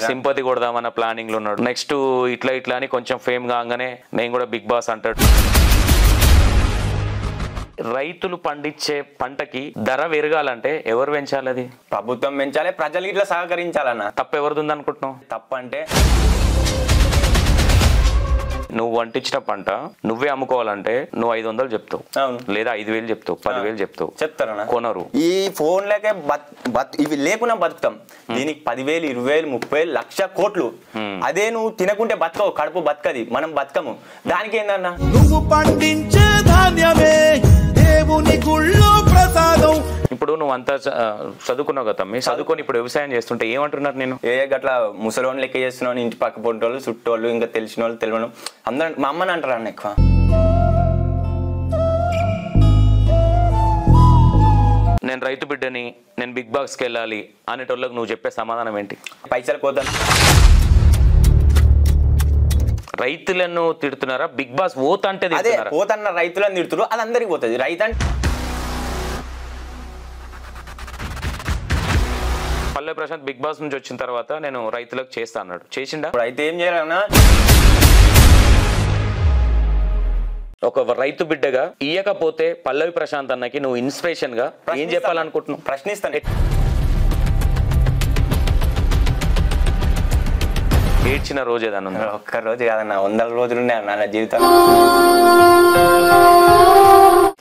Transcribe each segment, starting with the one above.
Sympathy కొడదామన్న planning లో ఉన్నాడు. Next ఇట్లా అని కొంచెం ఫేమ్ కాగానే నేను కూడా బిగ్ బాస్ అంటాడు. రైతులు పండించే పంటకి ధర పెరగాలంటే ఎవరు పెంచాలి? అది ప్రభుత్వం పెంచాలి, ప్రజలు ఇట్లా సహకరించాలన్న. తప్పు ఎవరిది ఉంది అనుకుంటున్నావు? తప్పంటే నువ్వు వండించిన పంట నువ్వే అమ్ముకోవాలంటే నువ్వు 500 చెప్తావు, లేదా 5000 చెప్తావు, 10,000 చెప్తావు. చెప్తారన్నా కొనరు. ఈ ఫోన్లకే ఇవి లేకున్నా బతుకుతాం. దీనికి 10,000, 20,000, 30,000, 1,00,000 కోట్లు. అదే నువ్వు తినకుంటే బతకవు, కడుపు బతకది, మనం బతకము. దానికి ఏందన్నా, నువ్వు పండించే ధాన్యమే దేవుని గుళ్ళో ప్రసాదం. ఇప్పుడు నువ్వు అంతా చదువుకున్నావు కదా తమ్మి, చదువుకొని ఇప్పుడు వ్యవసాయం చేస్తుంటే ఏమంటున్నారు? నేను గట్లా ముసలోని లెక్క చేస్తున్నాను, ఇంటి పక్క పొంటోళ్ళు, చుట్టోళ్ళు, ఇంకా తెలిసిన వాళ్ళు, తెలియని అందరూ మా అమ్మని అంటారు అన్న ఎక్కువ. నేను రైతు బిడ్డని, నేను బిగ్ బాస్కి వెళ్ళాలి అనేటోళ్ళకి నువ్వు చెప్పే సమాధానం ఏంటి? పైసలు పోతాను. రైతులను తిడుతున్నారా? బిగ్ బాస్ పోతంటే పోతన్న రైతులను తిడుతున్నారు, అది అందరికి పోతుంది. రైతు అంటే పల్లె ప్రశాంత్ బిగ్ బాస్ నుంచి వచ్చిన తర్వాత నేను రైతులకు చేస్తా అన్నాడు, చేసిండా? అయితే ఏం చేయాలన్నా, ఒక రైతు బిడ్డగా ఇయ్యకపోతే పల్లవి ప్రశాంత్ అన్నకి నువ్వు ఇన్స్పిరేషన్ గా ఏం చెప్పాలనుకుంటున్నావు? ప్రశ్నిస్తాను. ఏడ్చిన రోజు ఏదన్నా? ఒక్క రోజు కాదన్న, 100 రోజులు ఉన్నాయి అన్న నా జీవితంలో.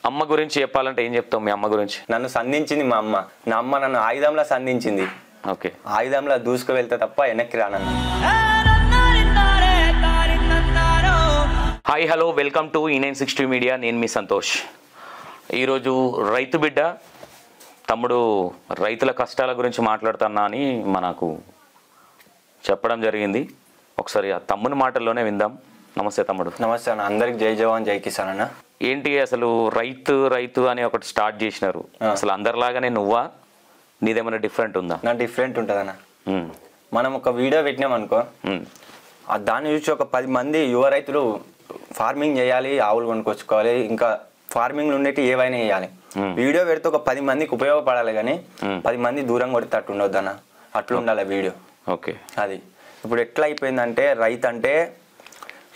అమ్మ గురించి చెప్పాలంటే ఏం చెప్తావు? మీ అమ్మ గురించి? నన్ను సంధించింది మా అమ్మ. నా అమ్మ నన్ను ఆయుధంలో సంధించింది. ఓకే, ఆయుధంలో దూసుకు వెళ్తే తప్ప వెనక్కి రానన్న. Hi hello, welcome to E960 media. నేను మీ సంతోష్. ఈరోజు రైతు బిడ్డ తమ్ముడు రైతుల కష్టాల గురించి మాట్లాడుతున్నా అని మనకు చెప్పడం జరిగింది. ఒకసారి ఆ తమ్ముని మాటల్లోనే విందాం. నమస్తే తమ్ముడు. నమస్తే అన్న, అందరికి జై జవాన్ జై కిసాన్ అన్న. ఏంటి అసలు రైతు అని ఒకటి స్టార్ట్ చేసినారు, అసలు అందరిలాగానే నువ్వా, నీదేమైనా డిఫరెంట్ ఉందా? నా డిఫరెంట్ ఉంటుంది అన్న. మనం ఒక వీడియో పెట్టినాం అనుకో, దాన్ని చూసి ఒక 10 మంది యువ రైతులు ఫార్మింగ్ చేయాలి, ఆవులు కొనుక్కొచ్చుకోవాలి, ఇంకా ఫార్మింగ్ ఉండేటి ఏవైనా చేయాలి. వీడియో పెడితే ఒక 10 మందికి ఉపయోగపడాలి, కానీ 10 మంది దూరం కొడితే ఉండొద్దు అన్న. అట్లా ఉండాలి వీడియో. ఓకే, అది ఇప్పుడు ఎట్లా అయిపోయిందంటే,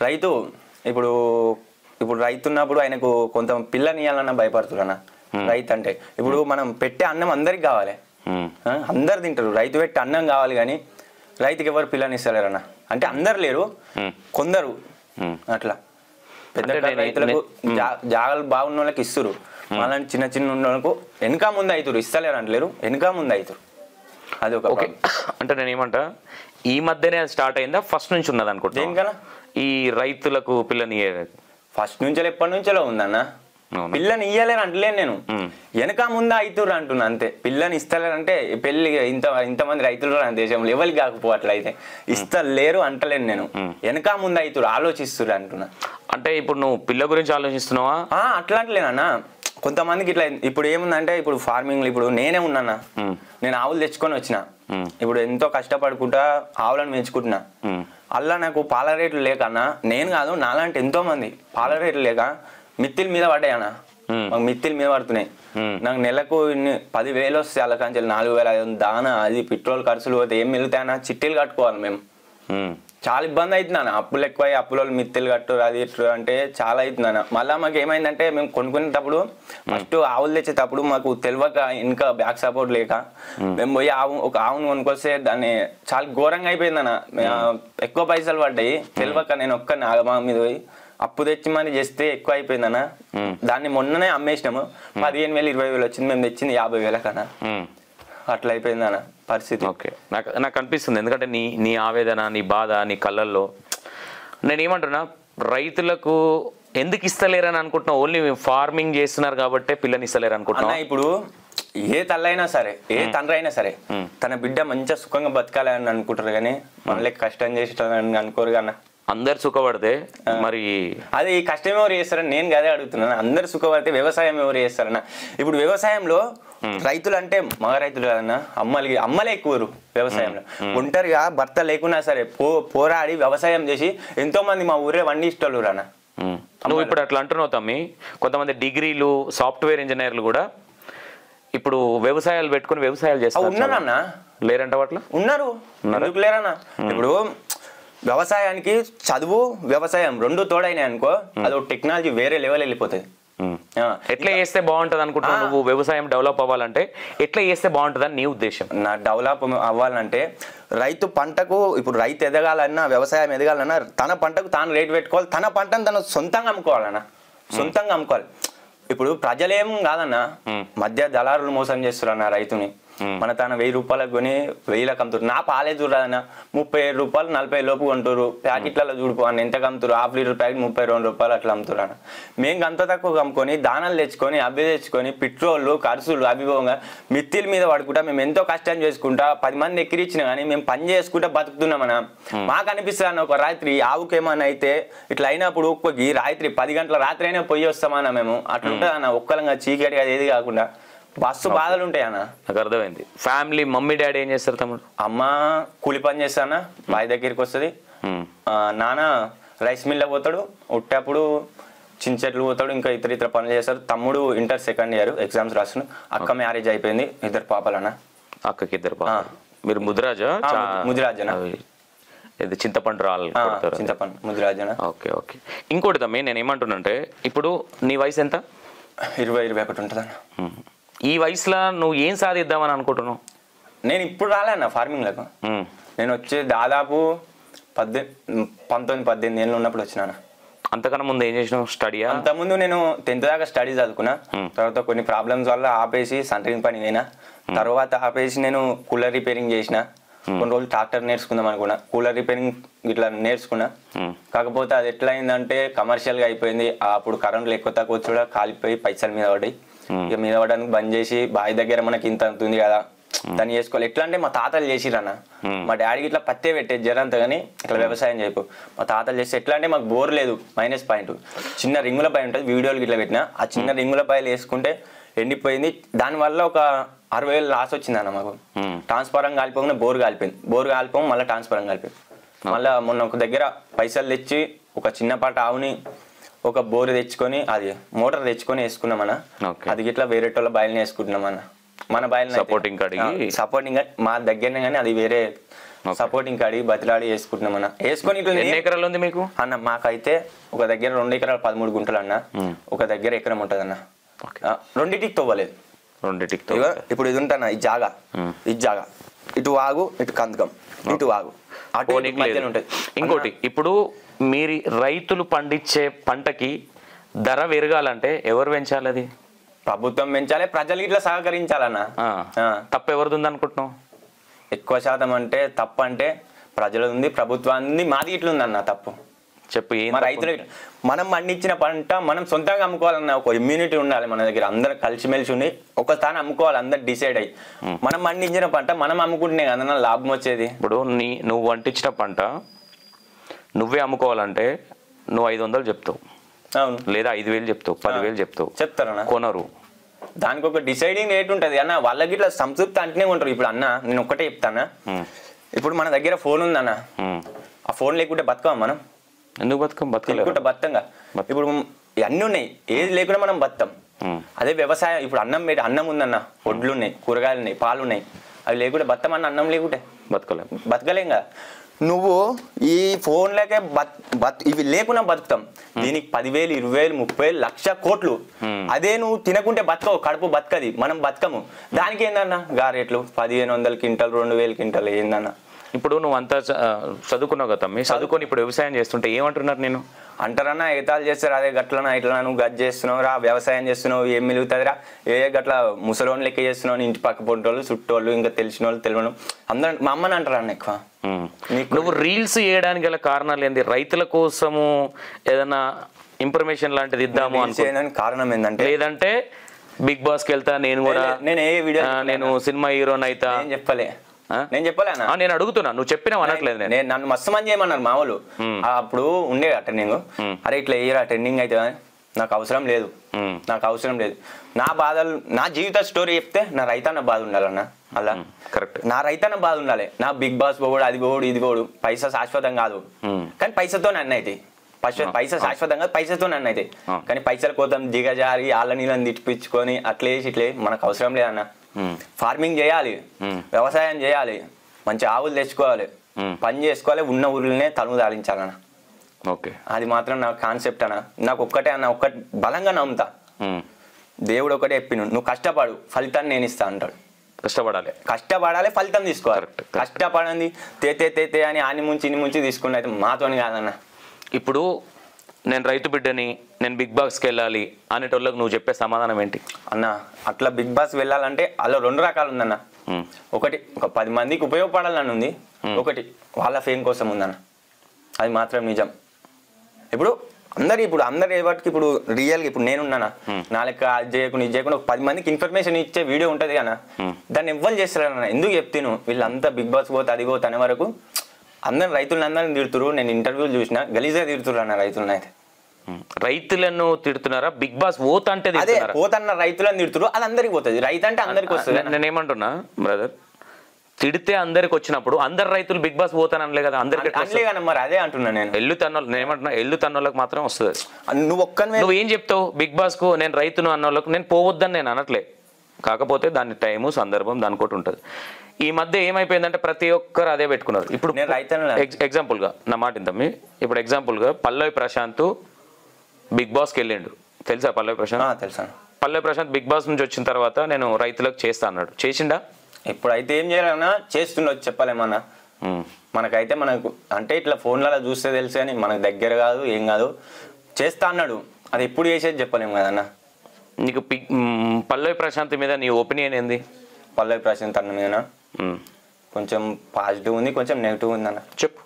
రైతు ఇప్పుడు రైతు ఉన్నప్పుడు ఆయనకు కొంత పిల్లని ఇవ్వాలన్నా భయపడుతున్నా. రైతు అంటే ఇప్పుడు మనం పెట్టే అన్నం అందరికి కావాలి, అందరు తింటారు. రైతు పెట్టే అన్నం కావాలి, కానీ రైతుకి ఎవరు పిల్లని ఇస్తలేరన్న. అంటే అందరు లేరు, కొందరు అట్లా. పెద్ద రైతులకు జాగాలు బాగున్న వాళ్ళకి ఇస్తారు, అలాంటి చిన్న చిన్న ఉన్న వాళ్ళకు వెనక ముందు అవుతారు. ఇస్తలేరు అంటలేరు, వెనక ముందు అవుతారు. అది ఒక. ఓకే, అంటే నేను ఏమంటా, ఈ మధ్యనే స్టార్ట్ అయిందా, ఫస్ట్ నుంచి ఉన్నది అనుకుంటా? దేనికన్నా ఈ రైతులకు పిల్లని ఫస్ట్ నుంచో ఎప్పటి నుంచో ఉందన్న. పిల్లని ఇయ్యలేరు అంటలేను నేను, వెనక ముందు అవుతుర్రు అంటున్నా అంతే. పిల్లని ఇస్తలేరంటే పెళ్లి ఇంతమంది రైతులు దేశంలో ఎవరికి కాకపోవట్లయితే అయితే ఇస్తలేరు అంటలేను నేను, వెనక ముందు అవుతురు, ఆలోచిస్తురు అంటున్నా. అంటే ఇప్పుడు నువ్వు పిల్ల గురించి ఆలోచిస్తున్నావా? అట్లా అంటలేనన్నా. కొంతమందికి ఇట్లా ఇప్పుడు ఏముందంటే, ఇప్పుడు ఫార్మింగ్ ఇప్పుడు నేనే ఉన్నానా, నేను ఆవులు తెచ్చుకొని వచ్చిన, ఇప్పుడు ఎంతో కష్టపడుకుంటా ఆవులను పెంచుకుంటున్నా. అలా నాకు పాల రేట్లు లేకన్నా, నేను కాదు నాలాంటి ఎంతో మంది పాల రేట్లు లేక మిత్తిల మీద పడ్డాయన్నా. మాకు మిత్తిల మీద పడుతున్నాయి. నాకు నెలకు 10,000 వస్తాయి, అలా కానీ 4,500 దానా, అది పెట్రోల్ ఖర్చులు పోతే ఏం మిగులుతాయన్నా, చిట్టీలు కట్టుకోవాలి మేము. చాలా ఇబ్బంది అవుతుందన్న. అప్పులు ఎక్కువ, అప్పుల మిత్తులు కట్టు, అది ఇట్లు అంటే చాలా అవుతుందన్న. మళ్ళీ మాకు ఏమైందంటే, మేము కొనుక్కునేటప్పుడు ఫస్ట్ ఆవులు తెచ్చేటప్పుడు మాకు తెలియక, ఇంకా బ్యాక్ సపోర్ట్ లేక మేము పోయి ఒక ఆవును కొనుక్కొస్తే దాన్ని చాలా ఘోరంగా అయిపోయిందన్న. ఎక్కువ పైసలు పడ్డాయి తెలియక. నేను ఒక్కరిని ఆగమా మీద పోయి అప్పు తెచ్చి మరి చేస్తే ఎక్కువ అయిపోయిందన్న. దాన్ని మొన్ననే అమ్మేసినాము. 15,000 20,000 వచ్చింది, మేము తెచ్చింది 50,000 కన్నా. అట్లా అయిపోయిందన్న పరిస్థితి. ఓకే, నాకు అనిపిస్తుంది, ఎందుకంటే నీ ఆవేదన, నీ బాధ, నీ కళ్ళల్లో. నేనేమంటున్నా, రైతులకు ఎందుకు ఇస్తలేరని అనుకుంటున్నావు? ఓన్లీ ఫార్మింగ్ చేస్తున్నారు కాబట్టి పిల్లని ఇస్తలేరు అనుకుంటున్నా? ఇప్పుడు ఏ తల్లైనా సరే, ఏ తండ్రి అయినా సరే, తన బిడ్డ మంచిగా సుఖంగా బతకాలి అని అనుకుంటారు, కానీ మనలే కష్టం చేసేటని అనుకోరు కన్నా. అందరు సుఖపడితే మరి అది కష్టం ఎవరు చేస్తారని నేను అదే అడుగుతున్నాను. అందరు సుఖపడితే వ్యవసాయం ఎవరు చేస్తారన్న? ఇప్పుడు వ్యవసాయంలో రైతులు అంటే మగ రైతులు కదన్నా, అమ్మలే ఎక్కువరు వ్యవసాయంలో. ఒంటరిగా భర్త లేకున్నా సరే పోరాడి వ్యవసాయం చేసి ఎంతో మంది మా ఊరే వండిష్టోళ్ళు అన్న. నువ్వు ఇప్పుడు అట్లా అంటున్నావు తమ్మి. కొంతమంది డిగ్రీలు, సాఫ్ట్వేర్ ఇంజనీర్లు కూడా ఇప్పుడు వ్యవసాయాలు పెట్టుకుని వ్యవసాయాలు చేస్తారు. ఉన్నానన్నా, లేరంట అట్లా ఉన్నారు, ఎందుకు లేరన్నా? ఇప్పుడు వ్యవసాయానికి చదువు వ్యవసాయం రెండు తోడైనాయి అనుకో, అది టెక్నాలజీ వేరే లెవెల్ వెళ్ళిపోతుంది. ఎట్లా చేస్తే బాగుంటుంది అనుకుంటున్నావు నువ్వు? వ్యవసాయం డెవలప్ అవ్వాలంటే ఎట్లా చేస్తే బాగుంటుంది అని నీ ఉద్దేశం? నా డెవలప్ అవ్వాలంటే రైతు పంటకు, ఇప్పుడు రైతు ఎదగాలన్నా వ్యవసాయం ఎదగాలన్నా తన పంటకు తాను రేటు పెట్టుకోవాలి, తన పంటను తను సొంతంగా అమ్ముకోవాలన్నా, సొంతంగా అమ్ముకోవాలి. ఇప్పుడు ప్రజలేం కాదన్నా, మధ్య దళారులు మోసం చేస్తున్నా రైతుని. మన తన 1000 రూపాయలకు కొని 1000లకు అమ్ముతారు. నా పాలే చూడదన్నా 37 రూపాయలు 40 లోపు కొంటారు. ప్యాకెట్లలో చూడుకో అన్న ఎంత అమ్ముతారు, ½ లీటర్ ప్యాకెట్ 32 రూపాయలు అట్లా అమ్ముతారు అన్న. మేము అంత తక్కువ అమ్ముకొని దానాలు తెచ్చుకొని అవి తెచ్చుకొని పెట్రోల్ ఖర్చులు అభిభవంగా మిత్తిల మీద పడుకుంటా మేము ఎంతో కష్టం చేసుకుంటా 10 మంది ఎక్కిరిచ్చినా కానీ మేము పని చేసుకుంటా బతుకుతున్నామన్నా. మాకు అనిపిస్తుంది అన్న, ఒక రాత్రి ఆవుకేమన్నా అయితే ఇట్లా అయినప్పుడు ఒక్కొక్క రాత్రి 10 గంటల రాత్రి అయినా పోయి వస్తామన్నా మేము. అట్లా ఉంటుంది అన్న, ఒక్కలంగా చీకటి అది ఏది కాకుండా బస్సు బాధలు ఉంటాయి అన్న. నాకు అర్థమైంది. ఫ్యామిలీ మమ్మీ డాడీ ఏం చేస్తారు తమ్ముడు? అమ్మ కూలి పని చేస్తానా, బావి దగ్గరికి వస్తుంది. నాన్న రైస్ మిల్లో పోతాడు, ఉట్టేప్పుడు చిన్న చెట్లు పోతాడు, ఇంకా ఇతర పనులు చేస్తారు. తమ్ముడు ఇంటర్ సెకండ్ ఇయర్ ఎగ్జామ్స్ రాస్తున్నాడు. అక్క మ్యారేజ్ అయిపోయింది, 2 పాపలన్నా. అక్కకి 2 పాపలు. మీరు ముదిరాజా? ముదిరాజనా, ఇది చింతపండు రాళ్ళు, చింతపండు ముదిరాజనా. Okay okay. ఇంకోటి తమ్మి నేను ఏమంటున్నానంటే, ఇప్పుడు నీ వయసు ఎంత? 20-21 ఉంటుందన్న. ఈ వయసులో నువ్వు ఏం సాధిద్దామని అనుకుంటున్నావు? నేను ఇప్పుడు రాలేన్న ఫార్మింగ్లకు. నేను వచ్చి దాదాపు 19-18 ఏళ్ళు ఉన్నప్పుడు వచ్చినాను. అంతకన్నా ముందు ఏం చేసినావు? స్టడీయా? అంతకుముందు నేను 10th దాకా స్టడీ చదువుకున్నా. తర్వాత కొన్ని ప్రాబ్లమ్స్ వల్ల ఆపేసి సెంటరింగ్ పని పోయినా. తర్వాత ఆపేసి నేను కూలర్ రిపేరింగ్ చేసిన. కొన్ని రోజులు ట్రాక్టర్ నేర్చుకుందాం అనుకున్నా, కూలర్ రిపేరింగ్ ఇట్లా నేర్చుకున్నా. కాకపోతే అది ఎట్లా అయిందంటే కమర్షియల్గా అయిపోయింది. అప్పుడు కరెంట్లు ఎక్కువ తక్కువ వచ్చి కూడా కాలిపోయి పైసల మీద పడి ఇక మీద పడడానికి బంద్ చేసి, బావి దగ్గర మనకి ఇంత ఉంటుంది కదా దాన్ని చేసుకోవాలి. ఎట్లా అంటే మా తాతలు చేసిరన్న, మా డాడీకి ఇట్లా పత్తే పెట్టేది జరంతా కానీ ఇట్లా వ్యవసాయం చేయకు. మా తాతలు చేసి ఎట్లా అంటే మాకు బోర్ లేదు, -పాయింట్ చిన్న రింగుల పై ఉంటుంది, వీడియోలు ఇట్లా పెట్టినా ఆ చిన్న రింగుల పైలు వేసుకుంటే ఎండిపోయింది. దానివల్ల ఒక 60,000 లాస్ వచ్చిందన్న మాకు. ట్రాన్స్ఫారం కాలిపోకుండా బోర్ కాలిపోయింది, బోర్ కాలిపోయి మళ్ళీ ట్రాన్స్ఫారం కాలిపోయింది. మళ్ళీ మొన్న ఒక దగ్గర పైసలు తెచ్చి ఒక చిన్నపాటి ఆవుని ఒక బోర్ తెచ్చుకొని అది మోటార్ తెచ్చుకొని వేసుకున్నామన్న. అది గిట్లా వేరే వాళ్ళ బాయిల్ని వేసుకుంటున్నామన్న. మన బాయిల్ సపోర్టింగ్ మా దగ్గరనే కానీ అది వేరే సపోర్టింగ్ కాడి బతిలాడి వేసుకుంటున్నామన్న. వేసుకొని ఇట్లా ఎన్ని ఎకరాలు ఉంది మీకు అన్న? మాకైతే ఒక దగ్గర 2 ఎకరాలు 13 గుంటలు అన్న, ఒక దగ్గర ఎకరం ఉంటుంది అన్న. రెండింటికి తవ్వలేదు. ఇప్పుడు ఇది ఉంటానా, ఈ జాగా ఇటు వాగు, ఇటు కందకం, ఇటు వాగు, అటు ఉంటుంది. ఇంకోటి, ఇప్పుడు మీరు రైతులు పండించే పంటకి ధర పెరగాలంటే ఎవరు పెంచాలి? అది ప్రభుత్వం పెంచాలి, ప్రజలు ఇట్లా సహకరించాలన్న. తప్పు ఎవరిది ఉంది అనుకుంటున్నావు? ఎక్కువ శాతం అంటే తప్పు అంటే ప్రజలు ఉంది, ప్రభుత్వాన్ని, మాది ఇట్లా ఉందన్న తప్పు. చెప్పు. రైతులు మనం పండించిన పంట మనం సొంతంగా అమ్ముకోవాలన్న ఒక ఇమ్యూనిటీ ఉండాలి మన దగ్గర. అందరు కలిసిమెలిసి ఉండి ఒక స్థానం అమ్ముకోవాలి, అందరు డిసైడ్ అయ్యి. మనం పండించిన పంట మనం అమ్ముకుంటున్నా కదా లాభం వచ్చేది. ఇప్పుడు నువ్వు పండించిన పంట నువ్వే అమ్ముకోవాలంటే నువ్వు 500 చెప్తావు, అవును, లేదా 5,000 చెప్తావు, 10,000 చెప్తావు, చెప్తారన్న. కొనరు. దానికి ఒక డిసైడింగ్ రేట్ ఉంటుంది అన్న. వాళ్ళకి ఇట్లా సంతృప్తి అంటేనే ఉంటారు. ఇప్పుడు అన్న నేను ఒక్కటే చెప్తానా, ఇప్పుడు మన దగ్గర ఫోన్ ఉందన్న, ఆ ఫోన్ లేకుంటే బతకం మనం. ఎందుకు బతకం? బతంగా ఇప్పుడు అన్నీ ఉన్నాయి, ఏది లేకుండా మనం బతాం. అదే వ్యవసాయం, ఇప్పుడు అన్నం ఉందన్న, వడ్లు ఉన్నాయి, కూరగాయలు ఉన్నాయి, పాలు ఉన్నాయి, అవి లేకుంటే బతామన్న. అన్నం లేకుంటే బతకలేం కదా. నువ్వు ఈ ఫోన్లకే ఇవి లేకుండా బతుకుతాం. దీనికి 10,000, 20,000, 30,000, 1,00,000 కోట్లు. అదే నువ్వు తినకుంటే బతకవు, కడుపు బతకది, మనం బతకము. దానికి ఏందన్న రేట్లు 1,500 క్వింటల్, 2,000 క్వింటల్ ఏందన్న. ఇప్పుడు నువ్వు అంతా చదువుకున్నావు కదా, చదువుకొని ఇప్పుడు వ్యవసాయం చేస్తుంటే ఏమంటున్నారు? నేను అంటారన్నా ఎగతాలు చేస్తారు, అదే గట్లనా ఇట్లా నువ్వు గది చేస్తున్నావు రా, వ్యవసాయం చేస్తున్నావు, ఏం మిలుగుతుందిరా, గట్ల ముసలోని లెక్క చేస్తున్నావు, ఇంటి పక్క పొంటోళ్ళు చుట్టోళ్ళు ఇంకా తెలిసిన వాళ్ళు తెలియను అందరూ మా అమ్మని అంటారు అన్న ఎక్కువ. నువ్వు రీల్స్ చేయడానికి గల కారణాలు ఏంది? రైతుల కోసము ఏదైనా ఇన్ఫర్మేషన్ లాంటిది ఇద్దాము అని కారణం ఏంటంటే, లేదంటే బిగ్ బాస్కి వెళ్తా నేను కూడా, నేను సినిమా హీరోని అయితా నేను చెప్పలే అన్న. నేను అడుగుతున్నా, నువ్వు చెప్పినావు అనట్లేదు. నేను నన్ను మస్తు మంది చేయమన్నారు మా వాళ్ళు. అప్పుడు ఉండే ట్రెండింగ్, అరే ఇట్లా వేయరా ట్రెండింగ్ అయితే, నాకు అవసరం లేదు, నా బాధలు, నా జీవిత స్టోరీ చెప్తే నా రైతన్న బాధ ఉండాలన్న. అలా కరెక్ట్, నా రైతన్న బాధ ఉండాలి. నా బిగ్ బాస్ పోడు, అది పోడు, ఇది పోడు, పైసా శాశ్వతం కాదు, కానీ పైసతో అన్నీ అవుతాయి. పైసా శాశ్వతం కాదు, పైసతో అన్నీ అవుతాయి. కానీ పైసల కోసం దిగజారి వాళ్ళ నీళ్ళని తిట్టిపించుకొని అట్లే ఇట్లే మనకు అవసరం లేదన్న. ఫార్మింగ్ చేయాలి, వ్యవసాయం చేయాలి, మంచి ఆవులు తెచ్చుకోవాలి, పని చేసుకోవాలి, ఉన్న ఊళ్ళనే తలుము దాలించాలన్న. ఓకే, అది మాత్రం నా కాన్సెప్ట్ అన్న. నాకు ఒక్కటే అన్న, ఒక్కటి బలంగా నమ్ముతా. దేవుడు ఒకటే చెప్పిను, నువ్వు కష్టపడు, ఫలితాన్ని నేను ఇస్తా అంటాడు. కష్టపడాలి, ఫలితం తీసుకోవాలి. కష్టపడండి తే అని ఆని ముంచి ఇన్ని ముంచి తీసుకుని అయితే మాతోని కాదన్న. ఇప్పుడు నేను రైతు బిడ్డని, నేను బిగ్ బాస్కి వెళ్ళాలి అనేటోళ్ళకి నువ్వు చెప్పే సమాధానం ఏంటి అన్న? అట్లా బిగ్ బాస్ వెళ్ళాలంటే అలా 2 రకాలు ఉందన్న. ఒకటి ఒక 10 మందికి ఉపయోగపడాలని ఉంది, ఒకటి వాళ్ళ ఫేమ్ కోసం ఉందన్న. అది మాత్రం నిజం. ఇప్పుడు అందరు ఎవరికి ఇప్పుడు రియల్గా ఇప్పుడు నేనున్నానా, నా లెక్క అది చేయకుండా ఇది చేయకుండా ఒక 10 మందికి ఇన్ఫర్మేషన్ ఇచ్చే వీడియో ఉంటుంది కదా, దాన్ని ఎవ్వరు చేస్తారన్న. ఎందుకు చెప్తాను, వీళ్ళంతా బిగ్ బాస్ పోతే అది పోతే అనే వరకు అందరు రైతులందరినీ తిడుతురు. నేను ఇంటర్వ్యూలు చూసిన, గలీజ్గా తిడుతురు అన్న రైతులను. అయితే రైతులను తిడుతున్నారా? బిగ్ బాస్ పోత అంటే పోతన్న రైతులను తిడుతురు, అది అందరికి పోతుంది. రైతు అంటే అందరికి వస్తుంది. నేను ఏమంటున్నా బ్రదర్, తిడితే అందరికి వచ్చినప్పుడు అందరు రైతులు బిగ్ బాస్ పోతాను అనలే కదా, అందరికి మరి అదే అంటున్నా నేను. నేను ఏమంటున్నా, ఎల్లు తన్నోళ్ళకి మాత్రం వస్తుంది. నువ్వు ఏం చెప్తావు బిగ్ బాస్ కు? నేను రైతును అన్నోళ్ళకు నేను పోవద్దని నేను అనట్లే, కాకపోతే దాని టైము సందర్భం దానికోటి ఉంటుంది. ఈ మధ్య ఏమైపోయిందంటే ప్రతి ఒక్కరు అదే పెట్టుకున్నారు. ఇప్పుడు ఎగ్జాంపుల్గా నా మాట ఇంతమ్మి, ఇప్పుడు ఎగ్జాంపుల్గా పల్లవి ప్రశాంత్ బిగ్ బాస్కి వెళ్ళిండు, తెలుసా? పల్లవి ప్రశాంత్ తెలుసా? పల్లవి ప్రశాంత్ బిగ్ బాస్ నుంచి వచ్చిన తర్వాత నేను రైతులకు చేస్తా అన్నాడు, చేసిండా? ఇప్పుడైతే ఏం చేయాలన్నా చేస్తుండొచ్చు, చెప్పలేమన్నా. మనకైతే మనకు అంటే ఇట్లా ఫోన్లలో చూస్తే తెలుసు కానీ మనకు దగ్గర కాదు, ఏం కాదు. చేస్తా అన్నాడు, అది ఎప్పుడు చేసేది చెప్పలేము కదన్నా. నీకు పల్లవి ప్రశాంత్ మీద నీ ఒపీనియన్ ఏంది? పల్లవి ప్రశాంత్ అన్న మీద కొంచెం పాజిటివ్ ఉంది, కొంచెం నెగిటివ్ ఉంది అన్న. చెప్పు.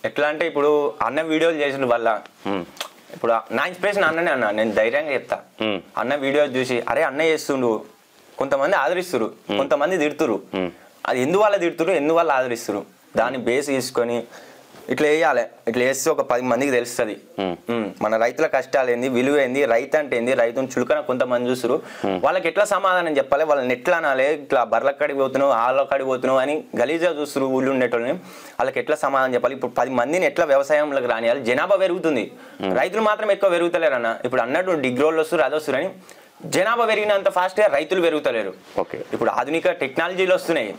ఎట్లా అంటే ఇప్పుడు అన్న వీడియోలు చేసిన వల్ల ఇప్పుడు నా ఇన్స్పిరేషన్ అన్ననే అన్న. నేను ధైర్యంగా చెప్తా, అన్న వీడియో చూసి అరే అన్న చేస్తుండు, కొంతమంది ఆదరిస్తురు, కొంతమంది తిడుతురు. అది ఎందువల్ల తిడుతురు, ఎందువల్ల ఆదరిస్తురు, దాన్ని బేస్ తీసుకొని ఇట్లా వేయాలి. ఇట్లా వేస్తే ఒక 10 మందికి తెలుస్తుంది మన రైతుల కష్టాలు ఏంది, విలువ ఏంది, రైతు అంటే ఏంది, రైతుని చులకన కొంతమంది చూస్తురు. వాళ్ళకి ఎట్లా సమాధానం చెప్పాలి, వాళ్ళని ఎట్లా అనాలి, ఇట్లా బర్రెల కాడికి పోతున్నావు, ఆళ్ళ కాడికి పోతున్నావు అని గలీజ్గా చూస్తురు ఊళ్ళు ఉండేటోళ్ళని. వాళ్ళకి ఎట్లా సమాధానం చెప్పాలి, ఇప్పుడు 10 మందిని ఎట్లా వ్యవసాయంలోకి రానియాలి. జనాభా పెరుగుతుంది, రైతులు మాత్రం ఎక్కువ పెరుగుతలేరన్న. ఇప్పుడు అన్నట్టు డిగ్రోళ్ళు వస్తారు, అది వస్తారు అని జనాభా పెరిగినంత ఫాస్ట్గా రైతులు పెరుగుతలేరు. ఇప్పుడు ఆధునిక టెక్నాలజీలు వస్తున్నాయి,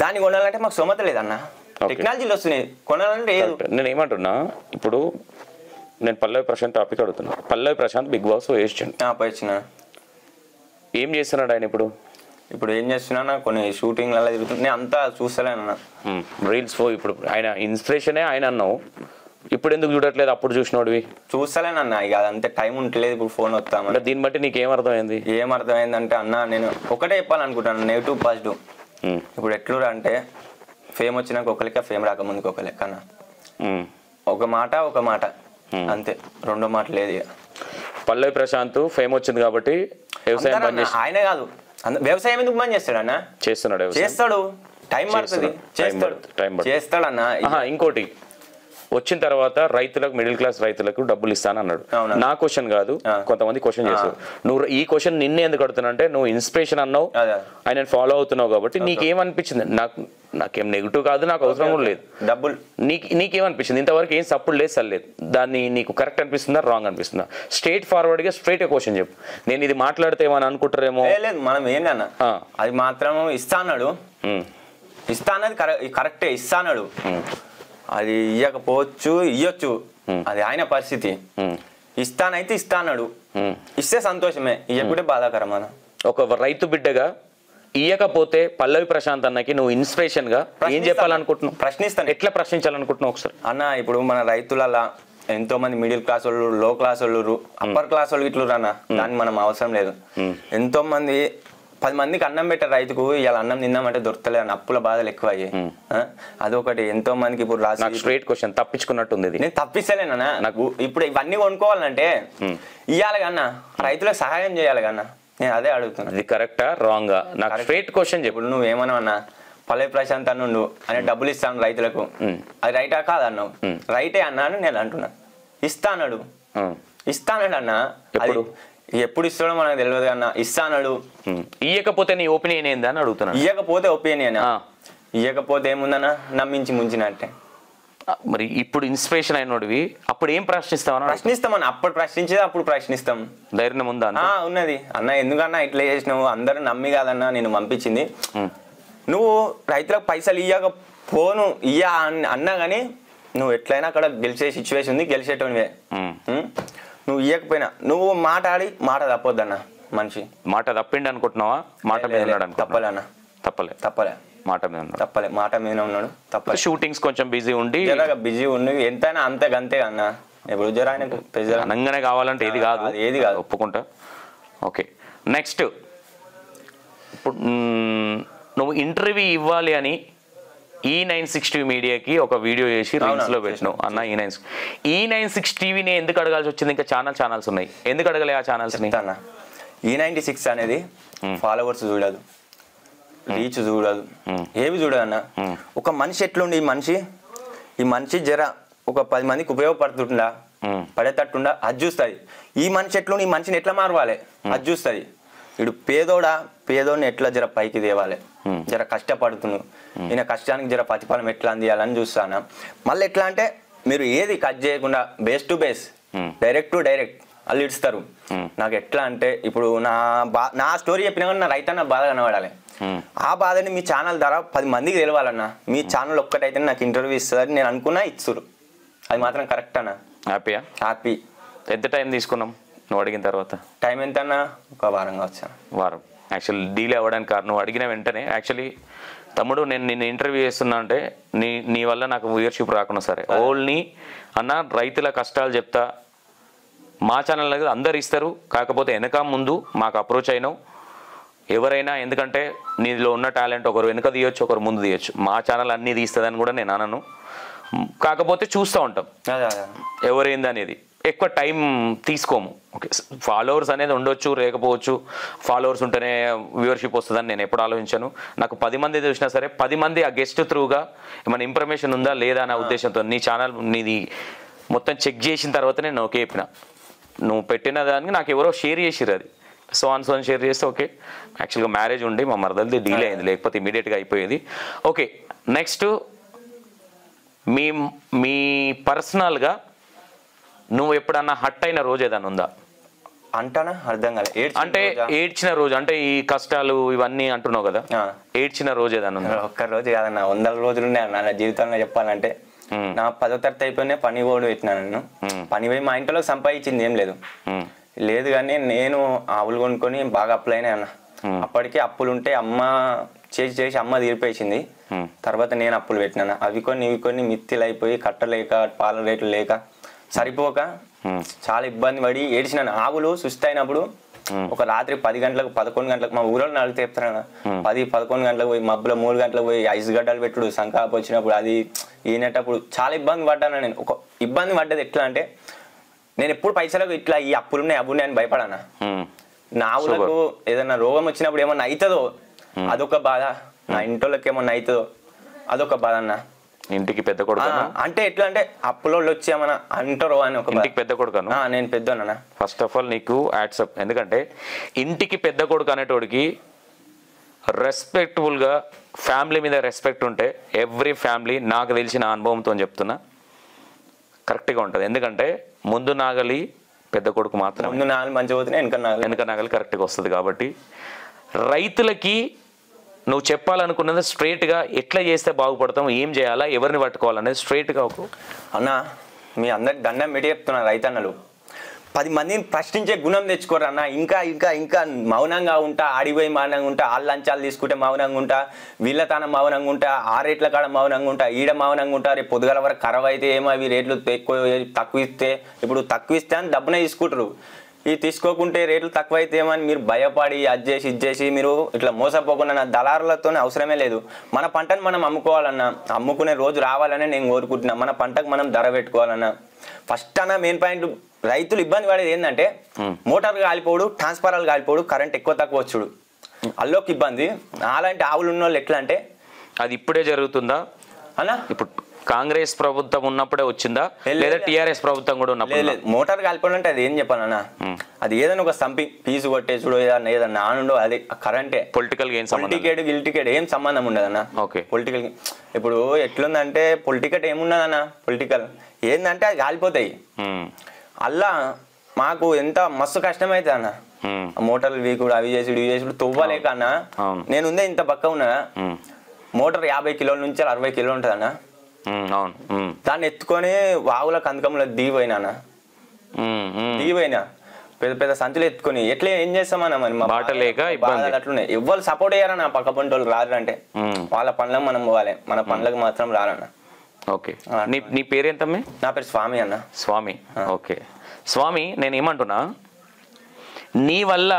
దాన్ని కొనాలంటే మాకు సొమత లేదన్న. టెక్నాలజీలు వస్తున్నాయి, కొనాలంటే లేదు. నేను ఏమంటున్నా, ఇప్పుడు నేను పల్లవి ప్రశాంత్ టాపిక్ అడుగుతున్నా. పల్లవి ప్రశాంత్ బిగ్ బాస్ వేసిన ఏం చేస్తున్నాడు ఆయన? ఇప్పుడు ఏం చేస్తున్నా, కొన్ని షూటింగ్లలో తిరుగుతుంది, నేను అంతా చూస్తలేనన్నా. రీల్స్ ఇప్పుడు ఆయన ఇన్స్పిరేషనే ఆయన అన్నావు, ఇప్పుడు ఎందుకు చూడట్లేదు? అప్పుడు చూసినోడివి చూస్తలేనన్నా. ఇక అదంతే టైం ఉంటలేదు, ఇప్పుడు ఫోన్ వస్తామంటే. దీన్ని బట్టి నీకు ఏమర్థమైంది? ఏమర్థమైందంటే అన్న, నేను ఒకటే చెప్పాలనుకుంటాను, నెగిటివ్ పాజిటివ్. ఇప్పుడు ఎట్లురా అంటే ఫేమ్ వచ్చినాక ఒక లెక్క, ఫేమ్ రాకముందుకు ఒక లెక్క అన్న. ఒక మాట అంతే, 2 మాట లేదు. ఇక పల్లవి ప్రశాంత్ ఫేమ్ వచ్చింది కాబట్టి వ్యవసాయం బంద్ చేసి, ఆయనే కాదు వ్యవసాయం ఎందుకు బంద్ చేస్తాడు అన్న? చేస్తాడు, టైం పడుతుంది, చేస్తాడు అన్న. ఇంకోటి వచ్చిన తర్వాత రైతులకు, మిడిల్ క్లాస్ రైతులకు డబ్బులు ఇస్తాను అన్నాడు. నా క్వశ్చన్ కాదు, కొంతమంది క్వశ్చన్ చేస్తారు. నువ్వు ఈ క్వశ్చన్ నిన్నే ఎందుకు అడుగుతున్నా అంటే, నువ్వు ఇన్స్పిరేషన్ అన్నావు, ఆయన ఫాలో అవుతున్నావు కాబట్టి నీకేమనిపించింది? నాకేం నెగిటివ్ కాదు, నాకు అవసరం కూడా లేదు డబ్బులు. నీకేమనిపించింది? ఇంతవరకు ఏం సప్పుడు లేదు, సర్లేదు. దాన్ని నీకు కరెక్ట్ అనిపిస్తుందా, రాంగ్ అనిపిస్తుందా? స్ట్రైట్ ఫార్వర్డ్ గా స్ట్రైట్ క్వశ్చన్ చెప్పు. నేను ఇది మాట్లాడితే ఏమని అనుకుంటారేమో. లేదు, మనం ఏంటన్నా అది మాత్రం ఇస్తా అన్నాడు, ఇస్తా అన్నది కరెక్టే, ఇస్తా అన్నాడు. అది ఇయ్యకపోవచ్చు, ఇయ్యొచ్చు, అది ఆయన పరిస్థితి. ఇస్తానైతే ఇస్తా అన్నాడు, ఇస్తే సంతోషమే, ఇయ్యకుంటే బాధాకరం అన్న. ఒక రైతు బిడ్డగా ఇయ్యకపోతే పల్లవి ప్రశాంత్ అన్నకి నువ్వు ఇన్స్పిరేషన్ గా ఏం చెప్పాలనుకుంటున్నావు? ప్రశ్నిస్తాను. ఎట్లా ప్రశ్నించాలనుకుంటున్నావు ఒకసారి అన్న? ఇప్పుడు మన రైతులలో ఎంతో మంది మిడిల్ క్లాస్ వాళ్ళు, లో క్లాస్ వాళ్ళు, అప్పర్ క్లాస్ వాళ్ళు ఇట్లు అన్న, దానికి మనం అవసరం లేదు. ఎంతో మంది 10 మందికి అన్నం పెట్టే రైతుకు ఇలా అన్నం తిందామంటే దొరకలేదు, అప్పుల బాధలు ఎక్కువ అయ్యాయి. అదొకటి. ఎంతో మందికి ఇప్పుడు రాసి స్ట్రైట్ క్వశ్చన్ తప్పించుకున్నట్టుంది. నేను తప్పిస్తలేనా? నాకు ఇప్పుడు ఇవన్నీ కొనుక్కోవాలంటే ఇయ్యాలి కన్నా, రైతులకు సహాయం చేయాలి కన్నా, నేను అదే అడుగుతున్నా. అది కరెక్టా రాంగా? నాకు స్ట్రైట్ క్వశ్చన్ చెప్పు. ఇప్పుడు నువ్వు ఏమన్నావు అన్నా, పల్లవి ప్రశాంత్ అన్నుండు అని డబ్బులు ఇస్తాను రైతులకు, అది రైటా కాదన్నావు? రైటే అన్నా అని నేను అంటున్నా. ఇస్తాడు అన్న, అది ఎప్పుడు ఇస్తాడో మనకు తెలియదు అన్న. ఇస్తాడు. ఇయ్యకపోతే నీ ఒపీనియన్ ఏందా అని అడుగుతున్నా. ఇయ్యకపోతే ఒపీనియన్, ఇయ్యకపోతే ఏముందన్నా, నమ్మించి ముంచినట్టే. మరి ఇప్పుడు ఇన్స్పిరేషన్ అయినోడివి అప్పుడు ఏం ప్రశ్నిస్తామన్నా? ప్రశ్నిస్తామన్న, అప్పుడు ప్రశ్నించేది అప్పుడు ప్రశ్నిస్తాం. ధైర్యం ఉందా? ఉన్నది అన్న. ఎందుకన్నా ఇట్లా చేసినావు, అందరూ నమ్మి కాదన్నా నేను పంపించింది. నువ్వు రైతులకు పైసలు ఇయ్యకపోను అన్నా కానీ నువ్వు ఎట్లయినా అక్కడ గెలిచే సిచ్యువేషన్ ఉంది, గెలిచేటోనివే. నువ్వు ఇయ్యకపోయినా నువ్వు మాట తప్పొద్దన్న. మనిషి మాట తప్పిండి అనుకుంటున్నావా? మాట మీద ఉన్నాడు. తప్పలే అన్న, తప్పలే మాట మీద ఉన్నాడు. తప్పలే, మాట మీద ఉన్నాడు. తప్పలే. షూటింగ్స్ కొంచెం బిజీ ఉండి ఎంతైనా అంతే గంతే అన్న. ఇప్పుడు జర ఆయనకు అనంగానే కావాలంటే ఏది కాదు, ఒప్పుకుంటా. ఓకే, నెక్స్ట్ ఇప్పుడు నువ్వు ఇంటర్వ్యూ ఇవ్వాలి అని E960 మీడియాకి ఒక వీడియో చేసి రీల్స్లో పెట్టినావు అన్న. E960 టీవీని ఎందుకు అడగాల్సి వచ్చింది? ఇంకా ఛానల్స్ ఉన్నాయి, ఎందుకు అడగలే ఆ ఛానల్స్ని? అన్న E96 అనేది ఫాలోవర్స్ చూడదు, రీచ్ చూడదు, ఏవి చూడదు అన్న. ఒక మనిషి ఎట్లుండి ఈ మనిషి జర ఒక 10 మందికి ఉపయోగపడుతుండా, పడేటట్టుండా అది చూస్తుంది. ఈ మనిషి ఎట్లుండి ఈ మనిషిని ఎట్లా మారవాలి అది చూస్తుంది. ఇడు పేదోడిని ఎట్లా జర పైకి తేవాలి, జర కష్టపడుతున్నాడు, ఈయన కష్టానికి జర ప్రతిఫలం ఎట్లా అందియాలని చూస్తాను. మళ్ళీ ఎట్లా అంటే మీరు ఏది కట్ చేయకుండా base to base, direct to direct వాళ్ళు ఇడుస్తారు. నాకు ఎట్లా అంటే ఇప్పుడు నా స్టోరీ చెప్పినా కానీ నా రైతన్న బాధ కనబడాలి. ఆ బాధని మీ ఛానల్ ద్వారా 10 మందికి తెలవాలన్నా. మీ ఛానల్ ఒక్కటైతే నాకు ఇంటర్వ్యూ ఇస్తుందని నేను అనుకున్నా, ఇచ్చురు. అది మాత్రం కరెక్ట్ అన్న. హ్యాపీ. ఎంత టైం తీసుకున్నాం నువ్వు అడిగిన తర్వాత? టైం ఎంత అన్నా? ఒక వారంగా వచ్చాను. వారం. యాక్చువల్లీ డీలే అవ్వడానికి కారణం నువ్వు అడిగిన వెంటనే యాక్చువల్లీ తమ్ముడు నేను నిన్ను ఇంటర్వ్యూ చేస్తున్నా అంటే నీ వల్ల నాకు వ్యూయర్షిప్ రాకుండా సరే ఓన్లీ అన్న రైతుల కష్టాలు చెప్తా. మా ఛానల్ అనేది అందరు ఇస్తారు, కాకపోతే వెనక ముందు మాకు అప్రోచ్ అయినావు ఎవరైనా, ఎందుకంటే నీలో ఉన్న టాలెంట్ ఒకరు వెనుక తీయొచ్చు, ఒకరు ముందు తీయొచ్చు. మా ఛానల్ అన్నీ తీస్తుందని కూడా నేను అనను, కాకపోతే చూస్తూ ఉంటాం ఎవరైంది అనేది. ఎక్కువ టైం తీసుకోము. ఓకే, ఫాలోవర్స్ అనేది ఉండొచ్చు లేకపోవచ్చు, ఫాలోవర్స్ ఉంటేనే వ్యూవర్షిప్ వస్తుందని నేను ఎప్పుడు ఆలోచించాను. నాకు 10 మంది చూసినా సరే 10 మంది ఆ గెస్ట్ త్రూగా ఏమైనా ఇన్ఫర్మేషన్ ఉందా లేదా అనే ఉద్దేశంతో నీ ఛానల్ నీది మొత్తం చెక్ చేసిన తర్వాత నేను ఓకే చెప్పిన. నువ్వు పెట్టిన దానికి నాకు ఎవరో షేర్ చేసిరు, అది సో షేర్ చేస్తే ఓకే. యాక్చువల్గా మ్యారేజ్ ఉండి మా మరదలది డీలే అయింది, లేకపోతే ఇమీడియట్గా అయిపోయేది. ఓకే, నెక్స్ట్ మీ పర్సనల్గా నువ్వు ఎప్పుడన్నా హట్ అయిన రోజు ఏదన్నా ఉందా? అంటానా అర్థం కాలే. అంటే ఏడ్చిన రోజు, అంటే ఈ కష్టాలు ఇవన్నీ అంటున్నావు కదా, ఏడ్చిన రోజు ఏదన్నా ఉందా? ఒక్క రోజు కాదన్న, 100 రోజులు ఉన్నాయి నా జీవితంలో చెప్పాలంటే. నా 10వ తరగతి అయిపోయినా పని పోడు పెట్టినా. నేను పని పోయి మా ఇంట్లో సంపాదించింది ఏం లేదు కానీ నేను ఆవులు కొనుక్కొని బాగా అప్పులు అయినాయి అన్న. అప్పటికే అప్పులు ఉంటే అమ్మ చేసి అమ్మ తీరిపేసింది. తర్వాత నేను అప్పులు పెట్టినా. అవి కొన్ని మిత్తిలు అయిపోయి కట్టలేక పాల రేట్లు లేక సరిపోక చాలా ఇబ్బంది పడి ఏడ్చినాను. ఆవులు సుస్థ అయినప్పుడు ఒక రాత్రి 10 గంటలకు 11 గంటలకు మా ఊళ్ళో నడితే చెప్తాను 10-11 గంటలకు పోయి మబ్బులో 3 గంటలకు పోయి ఐస్ గడ్డలు పెట్టుడు సంకాపు వచ్చినప్పుడు అది ఈనేటప్పుడు చాలా ఇబ్బంది పడ్డాను నేను. ఒక ఇబ్బంది పడ్డది ఎట్లా అంటే నేను ఎప్పుడు పైసలకు ఇట్లా ఈ అప్పులున్నాయి అని భయపడానా. నా ఆవులకు ఏదైనా రోగం వచ్చినప్పుడు ఏమన్నా అవుతుందో అదొక బాధ, నా ఇంట్లోకి ఏమన్నా అవుతుందో అదొక బాధ అన్న. ఇంటికి పెద్ద కొడుకు అంటే ఎట్లా అంటే అప్పులో వచ్చి ఏమన్నా అంటారో అని. ఒక ఇంటికి పెద్ద కొడుకు నేను పెద్దనా. ఫస్ట్ ఆఫ్ ఆల్ నీకు యాడ్సప్, ఎందుకంటే ఇంటికి పెద్ద కొడుకు అనేటోడికి రెస్పెక్ట్ఫుల్గా ఫ్యామిలీ మీద రెస్పెక్ట్ ఉంటే ఎవ్రీ ఫ్యామిలీ నాకు తెలిసిన అనుభవంతో చెప్తున్నా కరెక్ట్గా ఉంటుంది. ఎందుకంటే ముందు నాగలి పెద్ద కొడుకు మాత్రం, ముందు నాగలి మంచిగా పోతే వెనక నాగలి కరెక్ట్గా వస్తుంది. కాబట్టి రైతులకి నువ్వు చెప్పాలనుకున్నది స్ట్రైట్గా ఎట్లా చేస్తే బాగుపడతాం, ఏం చేయాలా, ఎవరిని పట్టుకోవాలనేది స్ట్రైట్గా అన్న మీ అందరికి దండం పెట్టి చెప్తున్నా. రైతన్నలు 10 మందిని ప్రశ్నించే గుణం తెచ్చుకోరు అన్న. ఇంకా మౌనంగా ఉంటా, ఆడిపోయి మౌనంగా ఉంటా, ఆ లంచాలు తీసుకుంటే మౌనంగా ఉంటా, వీళ్ళ తాన మౌనంగా ఉంటా, ఆ రేట్ల కాడ మౌనంగా ఉంటా, ఈడ మౌనంగా ఉంటా. రేపు పొద్దుగల వరకు ఖరాబ్ అయితే ఏమో అవి రేట్లు తక్కువ ఇస్తే ఇప్పుడు తక్కువ ఇస్తే అని డబ్బునే తీసుకుంటారు. ఇవి తీసుకోకుంటే రేట్లు తక్కువ అయితే ఏమని మీరు భయపడి ఇది చేసి మీరు ఇట్లా మోసపోకుండా దళారులతో అవసరమే లేదు. మన పంటను మనం అమ్ముకోవాలన్నా, అమ్ముకునే రోజు రావాలని నేను కోరుకుంటున్నా. మన పంటకు మనం ధర పెట్టుకోవాలన్నా. ఫస్ట్ అన్న మెయిన్ పాయింట్ రైతులు ఇబ్బంది పడేది ఏంటంటే మోటార్లు కాలిపోడు, ట్రాన్స్ఫారాలు కాలిపోడు, కరెంట్ ఎక్కువ తక్కువ వచ్చుడు, అల్లోకి ఇబ్బంది. అలాంటి ఆవులు ఉన్న వాళ్ళు ఎట్లా అంటే అది ఇప్పుడే జరుగుతుందా అన్న? ఇప్పుడు కాంగ్రెస్ ప్రభుత్వం ఉన్నప్పుడే వచ్చిందా లేదా టిఆర్ఎస్ ప్రభుత్వం కూడా ఉన్నప్పుడు? లేదు మోటార్ కాలిపోవడం అంటే అది ఏం చెప్పాలన్నా, అది ఏదైనా ఒక సంథింగ్ పీసు కొట్టేసుడు ఏదన్నా ఆనుండో అది కరెంటే. పొలిటికల్ ఏం పొలిటికేట్ గిల్టికేట్ ఏం సంబంధం ఉండదన్న. ఓకే. పొలిటికల్ ఇప్పుడు ఎట్లుందంటే పొలిటికేట్ ఏమున్నదన్న, పొలిటికల్ ఏందంటే అది కాలిపోతాయి. అలా మాకు ఎంత మస్తు కష్టమైతే అన్న, మోటార్లు వీకుడు అవి చేసుడు ఇవి చేసుడు తవ్వలేక అన్న. నేను ఉందే ఇంత పక్క ఉన్నా, మోటార్ 50 కిలోల నుంచి 60 కిలోలు ఉంటుంది అన్న. దాన్ని ఎత్తుకొని వాగుల కందకంలో దిగిపోయినా పెద్ద పెద్ద సంచులు ఎత్తుకొని ఎట్లా ఏం చేస్తామన్నా మరి మా అట్లున్నాయి. ఎవ్వరు సపోర్ట్ అయ్యారన్న, పక్క పంట వాళ్ళు రారంటే వాళ్ళ పనులకు మనం పోవాలి, మన పనులకు మాత్రం రారన్న. ఓకే. నీ పేరేంతమ్మే? నా పేరు స్వామి అన్న. స్వామి. ఓకే స్వామి, నేను ఏమంటున్నా, నీ వల్ల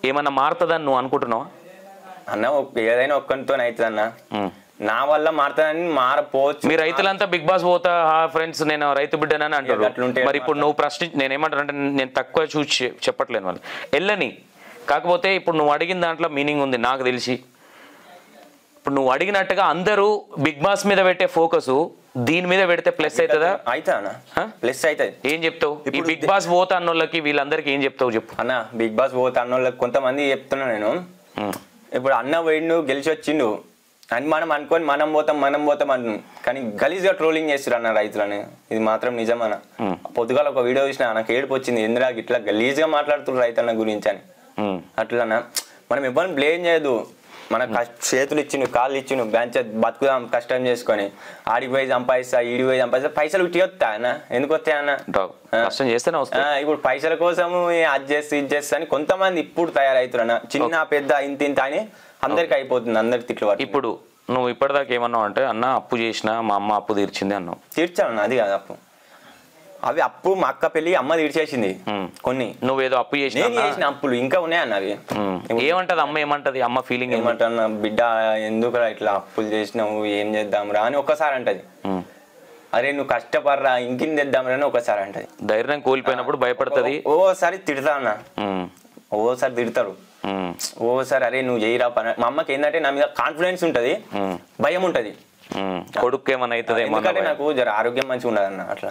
ఏమన్నా మారుతుందని నువ్వు అనుకుంటున్నావా అన్న? ఏదైనా ఒక్కరితో అవుతుంది అన్న, నా వల్ల మారుతుందని మారపోవచ్చు. మీ రైతులంతా బిగ్ బాస్ పోతా ఫ్రెండ్స్ నేను రైతు బిడ్డనని అంటారు. మరి ఇప్పుడు నువ్వు నేను ఏమంటాను అంటే, నేను తక్కువ చూసి చెప్పట్లేను వాళ్ళు వెళ్ళని, కాకపోతే ఇప్పుడు నువ్వు అడిగిన దాంట్లో మీనింగ్ ఉంది నాకు తెలిసి. ఇప్పుడు నువ్వు అడిగినట్టుగా అందరూ బిగ్ బాస్ మీద పెట్టే ఫోకస్ దీని మీద పెడితే ప్లస్ అవుతుందా? ప్లస్ అవుతుంది. ఏం చెప్తావు ఈ బిగ్ బాస్ పోతా అన్నోళ్ళకి వీళ్ళందరికీ ఏం చెప్తావు చెప్పు అన్న? బిగ్ బాస్ పోతా అన్నోళ్ళకి కొంతమంది చెప్తున్నా నేను, ఇప్పుడు అన్న పోయిండు గెలిచి వచ్చిండు అని మనం అనుకొని మనం పోతాం అంటున్నాం, కానీ గలీజ్గా ట్రోలింగ్ చేస్తారు అన్న రైతులని. ఇది మాత్రం నిజమన్న. పొద్దుగాల ఒక వీడియో చూసిన నాకు ఏడుపు వచ్చింది, ఎందుకు ఇట్లా గలీజ్గా మాట్లాడుతున్నారు రైతుల గురించి అని. అట్లన్నా మనం ఎవరిని బ్లేమ్ చేయదు, మన చేతులు ఇచ్చిండు కాళ్ళు ఇచ్చిండు బెంచ్ బతుకుదాం కష్టం చేసుకొని, ఆడికి పోయి సంపాదిస్తా ఈడికి పోయి సంపాదిస్తా, పైసలు ఉట్టి వస్తా అన్న, ఎందుకు వస్తాయన్న? ఇప్పుడు పైసల కోసము అది చేస్తా ఇది చేస్తా అని కొంతమంది ఇప్పుడు తయారవుతున్నా, చిన్న పెద్ద ఇంత అని అందరికి అయిపోతుంది, అందరికి తిట్లు పట్టి. ఇప్పుడు నువ్వు ఇప్పటిదాకా ఏమన్నావు అంటే, అన్న అప్పు చేసిన మా అమ్మ అప్పు తీర్చింది అన్నావు. తీర్చాను, అది కాదు అప్పు, అవి అప్పు మా అక్క పెళ్లి అమ్మ తీర్చేసింది కొన్ని. నువ్వేదో అప్పు చేసిన అప్పులు ఇంకా ఉన్నాయన్న. అవి ఏమంటది అమ్మ? ఏమంటది అమ్మ ఫీలింగ్? ఏమంటా, బిడ్డ ఎందుకు ఇట్లా అప్పులు చేసినావు, ఏం చేద్దాం రా అని ఒకసారి అంటది. అరే నువ్వు కష్టపడరా ఇంకింది తెద్దాం రా అని ఒకసారి అంటది. ధైర్యం కోల్పోయినప్పుడు భయపడుతుంది. ఓసారి తిడతా అన్న, ఓసారి తిడతారు, ఓసారి అరే నువ్వు చేయరా పని. మా అమ్మకి ఏంటంటే నా మీద కాన్ఫిడెన్స్ ఉంటది, భయం ఉంటది. కొడుకు ఏమన్నా అవుతుంది ఎందుకంటే నాకు జర ఆరోగ్యం మంచిగా ఉండదు అన్న. అట్లా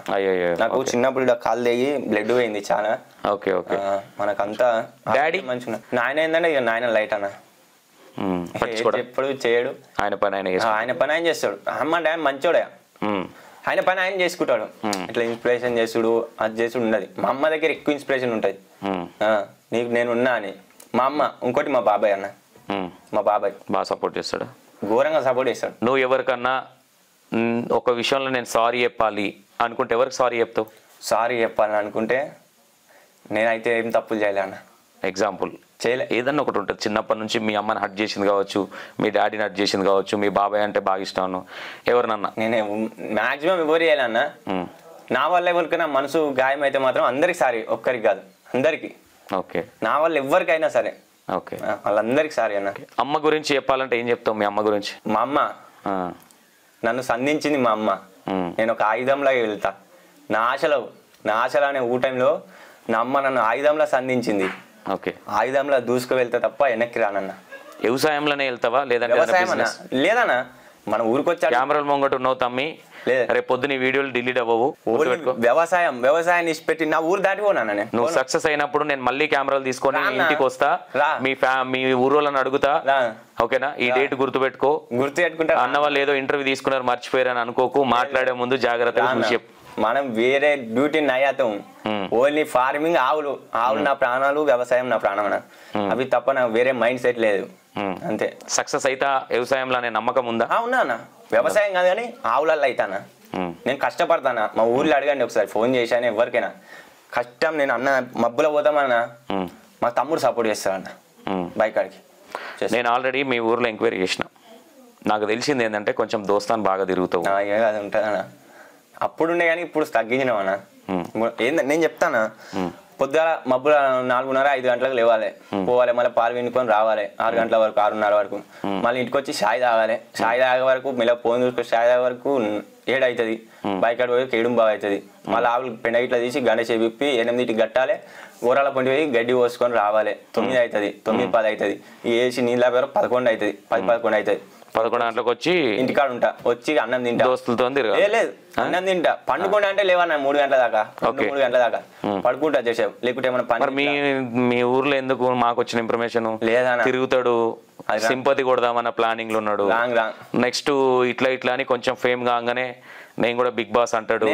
నాకు చిన్నప్పుడు ఇలా కాలు తెగి బ్లడ్ పోయింది చాలా. Okay okay. మనకంతా డాడీ మంచిగా ఉన్నది. నాయన ఏంటంటే ఇక నాయన లైట్ అన్న, ఎప్పుడు చేయడు, ఆయన పని ఆయన చేస్తాడు. అమ్మ డాడీ మంచోడే, ఆయన పని ఆయన చేసుకుంటాడు. ఇట్లా ఇన్స్పిరేషన్ చేసుడు అది చేసుడు ఉండదు. మా అమ్మ దగ్గర ఎక్కువ ఇన్స్పిరేషన్ ఉంటుంది, నీకు నేను ఉన్నా అని. మా అమ్మ ఇంకోటి మా బాబాయ్ అన్న, మా బాబాయ్ బాగా సపోర్ట్ చేస్తాడు, ఘోరంగా సపోర్ట్ చేస్తాడు. నువ్వు ఎవరికన్నా ఒక విషయంలో నేను సారీ చెప్పాలి అనుకుంటే ఎవరికి సారీ చెప్తావు? సారీ చెప్పాలని అనుకుంటే నేనైతే ఏం తప్పులు చేయలే అన్న. ఎగ్జాంపుల్ చేయలే, ఏదన్నా ఒకటి ఉంటుంది. చిన్నప్పటి నుంచి మీ అమ్మని హట్ చేసింది కావచ్చు, మీ డాడీని హట్ చేసింది కావచ్చు, మీ బాబాయ్ అంటే బాగా ఇష్టం ఎవరినన్నా? నేనే మాక్సిమం ఎవరు చేయాలన్నా, నా వల్ల ఎవరికైనా మనసు గాయం అయితే మాత్రం అందరికి సారీ, ఒక్కరికి కాదు అందరికి. ఓకే. నా వల్ల ఎవరికైనా సరే ఓకే, వాళ్ళందరికి సారీ అన్న. అమ్మ గురించి చెప్పాలంటే ఏం చెప్తావు మీ అమ్మ గురించి? మా అమ్మ నన్ను సంధించింది. మా అమ్మ నేను ఒక ఆయుధంలాగా వెళ్తా, నా ఆశలో అనే ఊటంలో నా అమ్మ నన్ను ఆయుధంలా సంధించింది. ఓకే. ఆయుధంలో దూసుకు వెళ్తా తప్ప వెనక్కి రానన్న. వ్యవసాయంలోనే వెళ్తావా లేదంటే? వ్యవసాయం అన్న లేదన్నా, మన ఊరికొచ్చా కెమెరాల ముంగట ఉన్నావు తమ్మి, రేపు పొద్దున వీడియోలు డిలీట్ అవ్వవు. వ్యవసాయాన్ని ఇచ్చిపెట్టి నా ఊరు దాటిపోనా. నువ్వు సక్సెస్ అయినప్పుడు నేను మళ్ళీ కెమెరాలు తీసుకొని ఇంటికి వస్తా, మీ ఊరోళ్ళని అడుగుతా, ఓకేనా? ఈ డేట్ గుర్తుపెట్టుకో. అన్న వాళ్ళు ఏదో ఇంటర్వ్యూ తీసుకున్నారు మర్చిపోయారు అని అనుకోకు, మాట్లాడే ముందు జాగ్రత్తగా చూసి చెప్పు. మనం వేరే డ్యూటీ నయాతం, ఓన్లీ ఫార్మింగ్. ఆవులు నా ప్రాణాలు, వ్యవసాయం నా ప్రాణం. అవి తప్ప నాకు వేరే మైండ్ సెట్ లేదు, అంతే. సక్సెస్ అయితే వ్యవసాయంలో అనే నమ్మకం ఉందా? ఉన్నా అన్న, వ్యవసాయం కాదు కానీ ఆవులల్లో అవుతానా. నేను కష్టపడతానా, మా ఊర్లో అడగండి ఒకసారి, ఫోన్ చేశాను ఎవరికైనా. కష్టం నేను అన్న మబ్బులో పోతామన్నా, మా తమ్ముడు సపోర్ట్ చేస్తాడన్న బైక్ కాడికి. నేను ఆల్రెడీ మీ ఊర్లో ఎంక్వైరీ చేసిన, నాకు తెలిసింది ఏంటంటే కొంచెం దోస్తాను బాగా తిరుగుతావు. అది ఉంటుందన్న, అప్పుడు ఉండే కానీ ఇప్పుడు తగ్గించినావు అన్న. ఏంటంటే నేను చెప్తానా, పొద్దున మబ్బుల 4:30-5 గంటలకు లేవాలి, పోవాలి, మళ్ళీ పాలు వినుకొని రావాలి 6 గంటల వరకు 6:30 వరకు. మళ్ళీ ఇంటికి వచ్చి చాయ్ తాగాలి, చాయ్ తాగే వరకు మళ్ళీ ఫోన్ చూసుకొని చాయ్ తాగే వరకు 7 అవుతుంది. బైక్ ఆడ పోయి 7 బాగా అవుతుంది. మళ్ళీ ఆవులు పెండ ఇట్లా తీసి గంట చేపి 8కి గట్టాలి, ఊరాల పండి పోయి గడ్డి పోసుకొని రావాలి. 9 అవుతుంది, 9-10 అవుతుంది. వేసి నీళ్ళ పేరు 11 అవుతుంది, 10-11 అవుతుంది. 11 గంటలకు వచ్చి ఇంటికాడ ఉంటా, వచ్చి అన్నం తింటా, దోస్తులతో లేదు అన్నం తింటా, పండుకుంటా అంటే లేవన్నా 3 గంటల దాకా 3 గంటల దాకా పడుకుంటా చేసావు, లేకుంటే ఏమైనా పని. మీ ఊర్లో ఎందుకు మాకు వచ్చిన ఇన్ఫర్మేషన్ లేదన్నా, తిరుగుతాడు, సింపతి కొడదామన్న ప్లానింగ్ లో ఉన్నాడు. నెక్స్ట్ ఇట్లా అని కొంచెం ఫేమ్ కాగానే నేను కూడా బిగ్ బాస్ అంటాడు.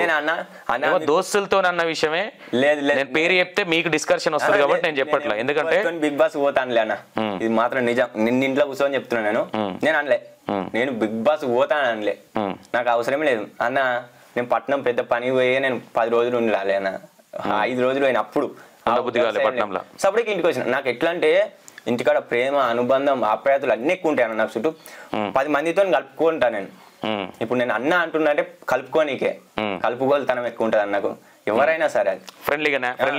దోస్తులతో అన్న విషయమే లేదు, నేను పేరు చెప్తే మీకు డిస్కషన్ వస్తుంది కాబట్టి నేను చెప్పట్లే, ఎందుకంటే బిగ్ బాస్ పోతానులే అన్న, ఇది మాత్రం నిజం. నిన్న ఇంట్లో కూర్చొని చెప్తున్నా, నేను అనలే నేను బిగ్ బాస్ పోతాను అనలే, నాకు అవసరమే లేదు అన్న. నేను పట్నం పెద్ద పని పోయే నేను 10 రోజులు ఉండి రాలే అన్న, 5 రోజులు అయిన అప్పుడు పట్నంలో సపరేట్గా ఇంటికి వచ్చిన. నాకు ఎట్లా అంటే ఇంటికాడ ప్రేమ, అనుబంధం, ఆప్యాయతలు అన్నీ ఎక్కువ ఉంటాయి అన్న. నాకు చుట్టూ 10 మందితో కలుపుకుంటా నేను. ఇప్పుడు నేను అన్న అంటున్నా అంటే కలుపుకోనికే, కలుపుకోలుతనం ఎక్కువ ఉంటుంది అన్నకు, ఎవరైనా సరే అది ఫ్రెండ్లీగా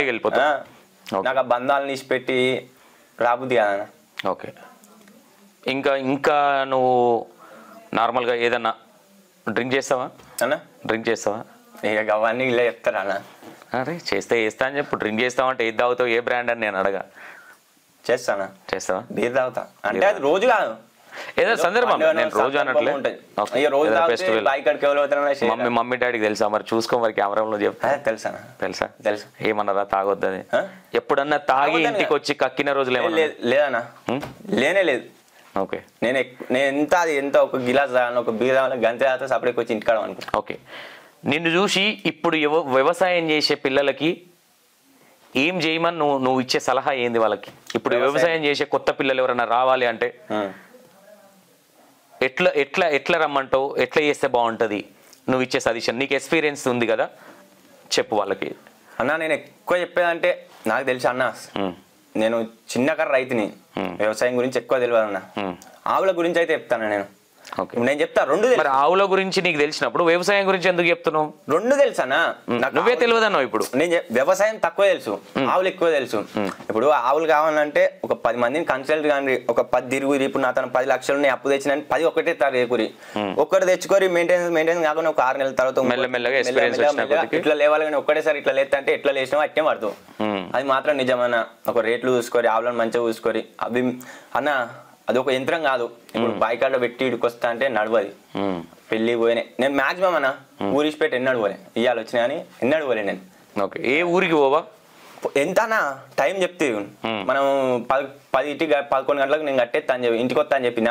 వెళ్ళిపోతా. నాకు ఆ బంధాలను ఇచ్చిపెట్టి రాబుద్ది కదా. ఓకే, ఇంకా నువ్వు నార్మల్గా ఏదన్నా డ్రింక్ చేస్తావా అన్న? డ్రింక్ చేస్తావా? ఇక అవన్నీ ఇలా చెప్తారా అన్న? అరే చేస్తా అని చెప్పు. డ్రింక్ చేస్తావంటే ఏది తాగుతావు, ఏ బ్రాండ్ అని నేను అడగా. చేస్తానా? చేస్తావా? బీర్ తాగుతా అంటే అది రోజు కాదు, ఏదో సందర్భం. నేను రోజు అనట్లే, మమ్మీ డాడీకి తెలుసా మరి? చూసుకో మరి, కెమెరాలో చెప్తా. తెలుసా? ఏమన్నారా తాగొద్దు అది? ఎప్పుడన్నా తాగి ఇంటికి వచ్చి కక్కిన రోజులు ఏమన్నా లేదన్నా? లేనే లేదు. ఓకే, నేను ఎంత ఒక గిలాస్ తాగాను, ఒక బీర్ తాగాను, గంతే తాగితే సపరేట్కి వచ్చి ఇంటికాడ అనుకుంటా. ఓకే, నిన్ను చూసి ఇప్పుడు వ్యవసాయం చేసే పిల్లలకి ఏం చేయమని నువ్వు ఇచ్చే సలహా ఏంది వాళ్ళకి? ఇప్పుడు వ్యవసాయం చేసే కొత్త పిల్లలు ఎవరైనా రావాలి అంటే ఎట్లా రమ్మంటావు? ఎట్లా చేస్తే బాగుంటుంది? నువ్వు ఇచ్చే సజెషన్, నీకు ఎక్స్పీరియన్స్ ఉంది కదా, చెప్పు వాళ్ళకి. అన్న నేను ఎక్కువ చెప్పేదంటే, నాకు తెలుసు అన్న, నేను చిన్నకారు రైతుని, వ్యవసాయం గురించి ఎక్కువ తెలియదు అన్న. ఆవుల గురించి అయితే చెప్తాను నేను. నేను చెప్తా రెండు. మరి ఆవుల గురించి నీకు తెలిసినప్పుడు వ్యవసాయం గురించి ఎందుకు చెప్తున్నావు? రెండు తెలుసా? నువ్వే తెలియదన్నావు. ఇప్పుడు నేను వ్యవసాయం తక్కువ తెలుసు, ఆవులు ఎక్కువ తెలుసు. ఇప్పుడు ఆవులు కావాలంటే ఒక 10 మందిని కన్సల్ట్ కానీ, ఒక 10 తిరుగురి. ఇప్పుడు నా తన 10 లక్షలు నేను అప్పు తెచ్చిన 10 ఒకటే తరేకురి, ఒక్కటి తెచ్చుకొని మెయింటెనెన్స్ కాకుండా ఒక 6 నెలల తర్వాత మెల్లమెల్లగా ఇట్లా లేవాలి. కానీ ఒక్కటేసారి ఇట్లా లేస్తే అంటే ఎట్లా లేచినా అట్టే పడుతూ. అది మాత్రం నిజమన్నా. ఒక రేట్లు చూసుకొని, ఆవులను మంచిగా చూసుకొని. అవి అన్న అది ఒక యంత్రం కాదు. ఇప్పుడు బాయికాడ పెట్టి ఇడికి వస్తా అంటే నడవది. పెళ్లి పోయినాయి నేను మాక్సిమం అన్న ఊరిసి పెట్టి ఎన్నడు పోలే, ఇవాళ వచ్చినా కానీ ఎన్నడు పోలే నేను. ఓకే, ఏ ఊరికి పోవా? ఎంత అన్న టైం చెప్తే మనం 11 గంటలకు నేను కట్టేస్తా అని చెప్పి ఇంటికి వస్తా అని చెప్పిన,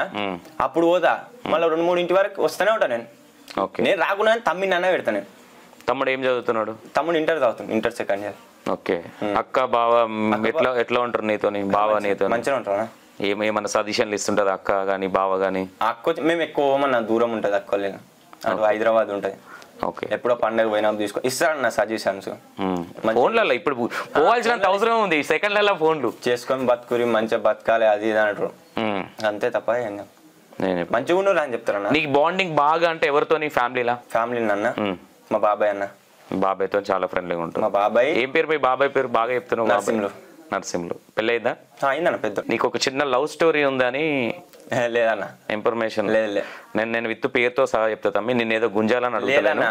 అప్పుడు పోతా. మళ్ళీ 2-3 వరకు వస్తూనే ఉంటాను నేను. నేను రాకుండా తమ్మిని అన్న పెడతాను నేను. తమ్ముడు ఏం చదువుతున్నాడు? తమ్ముడు ఇంటర్ చదువుతాను, ఇంటర్ సెకండ్ ఇయర్. ఓకే, అక్క బావ ఎట్లా ఉంటారు నీతో? బావ నీతో మంచిగా ఉంటారా? ఏమన్నా సజెషన్లు ఇస్తుంటది అక్క గానీ బావ గానీ? అక్క మేము ఎక్కువ పోమన్నా, దూరం ఉంటుంది అక్క, లేదు అటు హైదరాబాద్ ఉంటుంది. ఓకే, ఎప్పుడో పండగ పోయినా తీసుకో ఇస్తారన్న సజెషన్స్. ఫోన్లలో ఇప్పుడు పోవాల్సినంత అవసరం ఉంది, సెకండ్లలో ఫోన్లు చేసుకొని బతుకురి, మంచిగా బతకాలి అది ఇది అంటారు, అంతే తప్ప మంచిగా ఉండరు అని చెప్తారన్న. నీకు బాండింగ్ బాగా అంటే ఎవరితో? నీ ఫ్యామిలీలా? ఫ్యామిలీ అన్న, మా బాబాయ్ అన్న. బాబాయ్తో చాలా ఫ్రెండ్లీగా ఉంటుంది. మా బాబాయ్ ఏం పేరు? మీ బాబాయ్ పేరు బాగా చెప్తున్నావు. నర్సింహులు. పెళ్ళి అయిందా? అయిందన్న. పెద్ద. నీకు ఒక చిన్న లవ్ స్టోరీ ఉందని లేదన్న ఇన్ఫర్మేషన్? లేదు. నేను విత్ పేరుతో సహా చెప్తా తమ్మి, నేను ఏదో గుంజాలని అడుగుతాను.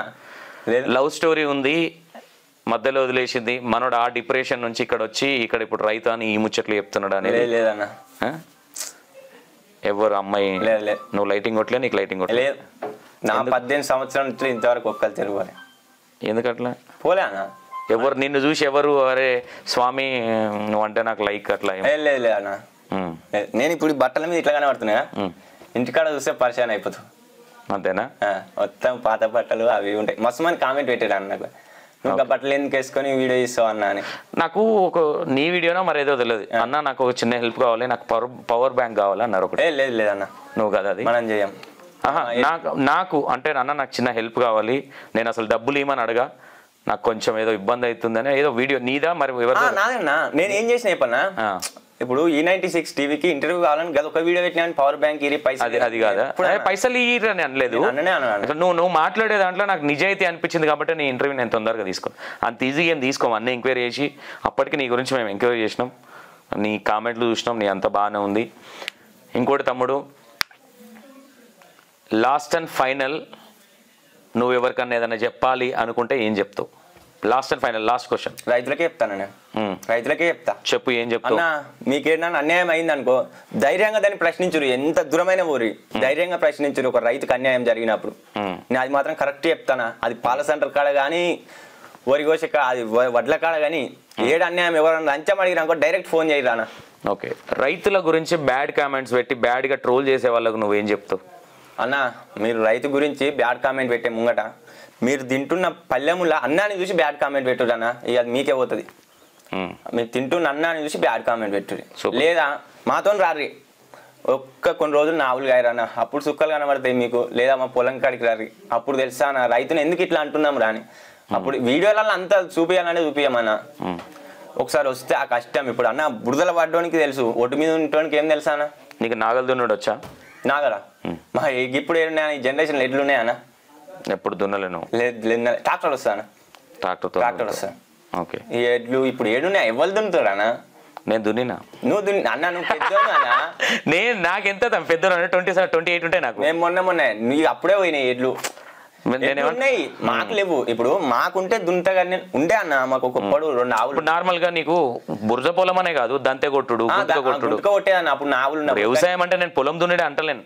లవ్ స్టోరీ ఉంది, మధ్యలో వదిలేసింది మనోడు. ఆ డిప్రెషన్ నుంచి ఇక్కడ వచ్చి ఇక్కడ ఇప్పుడు రైతు అని ఈ ముచ్చట్లు చెప్తున్నాడు అనేది. లేదన్న. ఎవరు అమ్మాయి? నువ్వు లైటింగ్ కొట్టలే? నీకు లైటింగ్ కొట్టలే? నా 18 సంవత్సరాల నుంచి ఇంతవరకు ఒక్కరు తిరుగువాలి. ఎందుకట్లా? పోలే అన్న. ఎవరు నిన్ను చూసి ఎవరు అరే స్వామి నువ్వు అంటే నాకు లైక్ అట్లా? లేదు అన్న. నేను ఇప్పుడు బట్టల మీద ఇట్లా కనబడుతున్నా, ఇంటికాడ చూస్తే పరిచయం అయిపోతావు. అంతేనా? మొత్తం పాత బట్టలు అవి ఉంటాయి. మస్తు మంది కామెంట్ పెట్టాడు అన్న, నాకు నువ్వు బట్టలు ఎందుకు వేసుకొని వీడియో ఇస్తావు అన్న అని. నాకు ఒక నీ వీడియోనా మరి ఏదో తెలియదు అన్న, నాకు ఒక చిన్న హెల్ప్ కావాలి, నాకు పవర్ బ్యాంక్ కావాలి అన్నారు. ఒకటి లేదన్న, నువ్వు కదా అది మనం చేయం. నాకు అంటే అన్న నాకు చిన్న హెల్ప్ కావాలి, నేను అసలు డబ్బులు ఇవ్వమని అడగా, నాకు కొంచెం ఏదో ఇబ్బంది అవుతుందని ఏదో వీడియో నీదా మరి ఎవరు? నాదన్నా. నేను ఏం చేసిన చెప్పన్నా, ఇప్పుడు E96 టీవీకి ఇంటర్వ్యూ కావాలని గది ఒక వీడియో పెట్టినా పవర్ బ్యాంక్ ఇరి పైసలు అది కాదా? పైసలు ఇయ్యి అని అనలేదు. నువ్వు మాట్లాడే దాంట్లో నాకు నిజాయితీ అనిపించింది కాబట్టి నీ ఇంటర్వ్యూ నేను తొందరగా తీసుకో. అంత ఈజీగా ఏం తీసుకోము, అన్నీ ఎంక్వైరీ చేసి అప్పటికి నీ గురించి మేము ఎంక్వైరీ చేసినాం, నీ కామెంట్లు చూసినాం, నీ అంత బాగానే ఉంది. ఇంకోటి తమ్ముడు, లాస్ట్ అండ్ ఫైనల్ నువ్వు ఎవరికన్నా ఏదైనా చెప్పాలి అనుకుంటే ఏం చెప్తావు? Last and final last question. రైతులకే చెప్తాను నేను, రైతులకే చెప్తా. చెప్పు, ఏం చెప్తావు? అన్న మీకేదన్నా అన్యాయం అయింది అనుకో, ధైర్యంగా దాన్ని ప్రశ్నించురు. ఎంత దూరమైన ఊరి ధైర్యంగా ప్రశ్నించురు ఒక రైతుకు అన్యాయం జరిగినప్పుడు. నేను అది మాత్రం కరెక్ట్ చెప్తానా. అది పాల సెంటర్ కాడ కానీ, వరి కోసే అది వడ్ల కాడ కానీ, ఏడు అన్యాయం ఎవరన్నా లంచం అడిగినాకో డైరెక్ట్ ఫోన్ చేయరానా. ఓకే, రైతుల గురించి బ్యాడ్ కామెంట్స్ పెట్టి బ్యాడ్గా ట్రోల్ చేసే వాళ్ళకు నువ్వేం చెప్తావు? అన్న మీరు రైతు గురించి బ్యాడ్ కామెంట్ పెట్టే ముంగట మీరు తింటున్న పల్లెముల అన్నాన్ని చూసి బ్యాడ్ కామెంట్ పెట్టుడు అన్న, ఇక అది మీకే పోతుంది. మీరు తింటున్న అన్నాన్ని చూసి బ్యాడ్ కామెంట్ పెట్టుడు. లేదా మాతో రారి కొన్ని రోజులు నావులు గాయరన్న, అప్పుడు సుక్కలు కనబడతాయి మీకు. లేదా మా పొలం కాడికి రారి, అప్పుడు తెలుసా అన్న రైతుని ఎందుకు ఇట్లా అంటున్నాం రాని. అప్పుడు వీడియోలలో అంతా చూపించాలనే చూపించమన్నా. ఒకసారి వస్తే ఆ కష్టం. ఇప్పుడు అన్న బురదల పడ్డానికి తెలుసు, ఒడ్డు మీద ఉండడానికి ఏం తెలుసా అన్న? నీకు నాగలు దున్నుడు వచ్చా? నాగరా మా ఇప్పుడు ఏడున్నాయా ఈ జనరేషన్లో ఎట్లున్నాయన్నా? ఎప్పుడు దున్నలేను. లేదు ట్రాక్టర్ వస్తానా, ట్రాక్టర్ వస్తా. ఓకే, ఈ ఎడ్లు ఇప్పుడు ఏడున్నాయి, ఎవరు దున్నుతారా? నేను దున్నినా. నువ్వు అన్న నువ్వు పెద్దోన్నా? నేను నాకెంత పెద్ద 28 ఉంటాయి నాకు. మేము మొన్న నీకు అప్పుడే పోయినాయి ఎడ్లు. ఉన్నాయి మాకు లేవు. ఇప్పుడు మాకుంటే దున్నుతాగానే ఉండే అన్న. మాకు ఒకప్పుడు 2 ఆవులు. నార్మల్ గా నీకు బురద పొలం అనే కాదు, దంతే కొట్టుడు కొట్టేదన్న. అప్పుడు నా ఆవులు. వ్యవసాయం అంటే నేను పొలం దున్నుడే అంటలేను.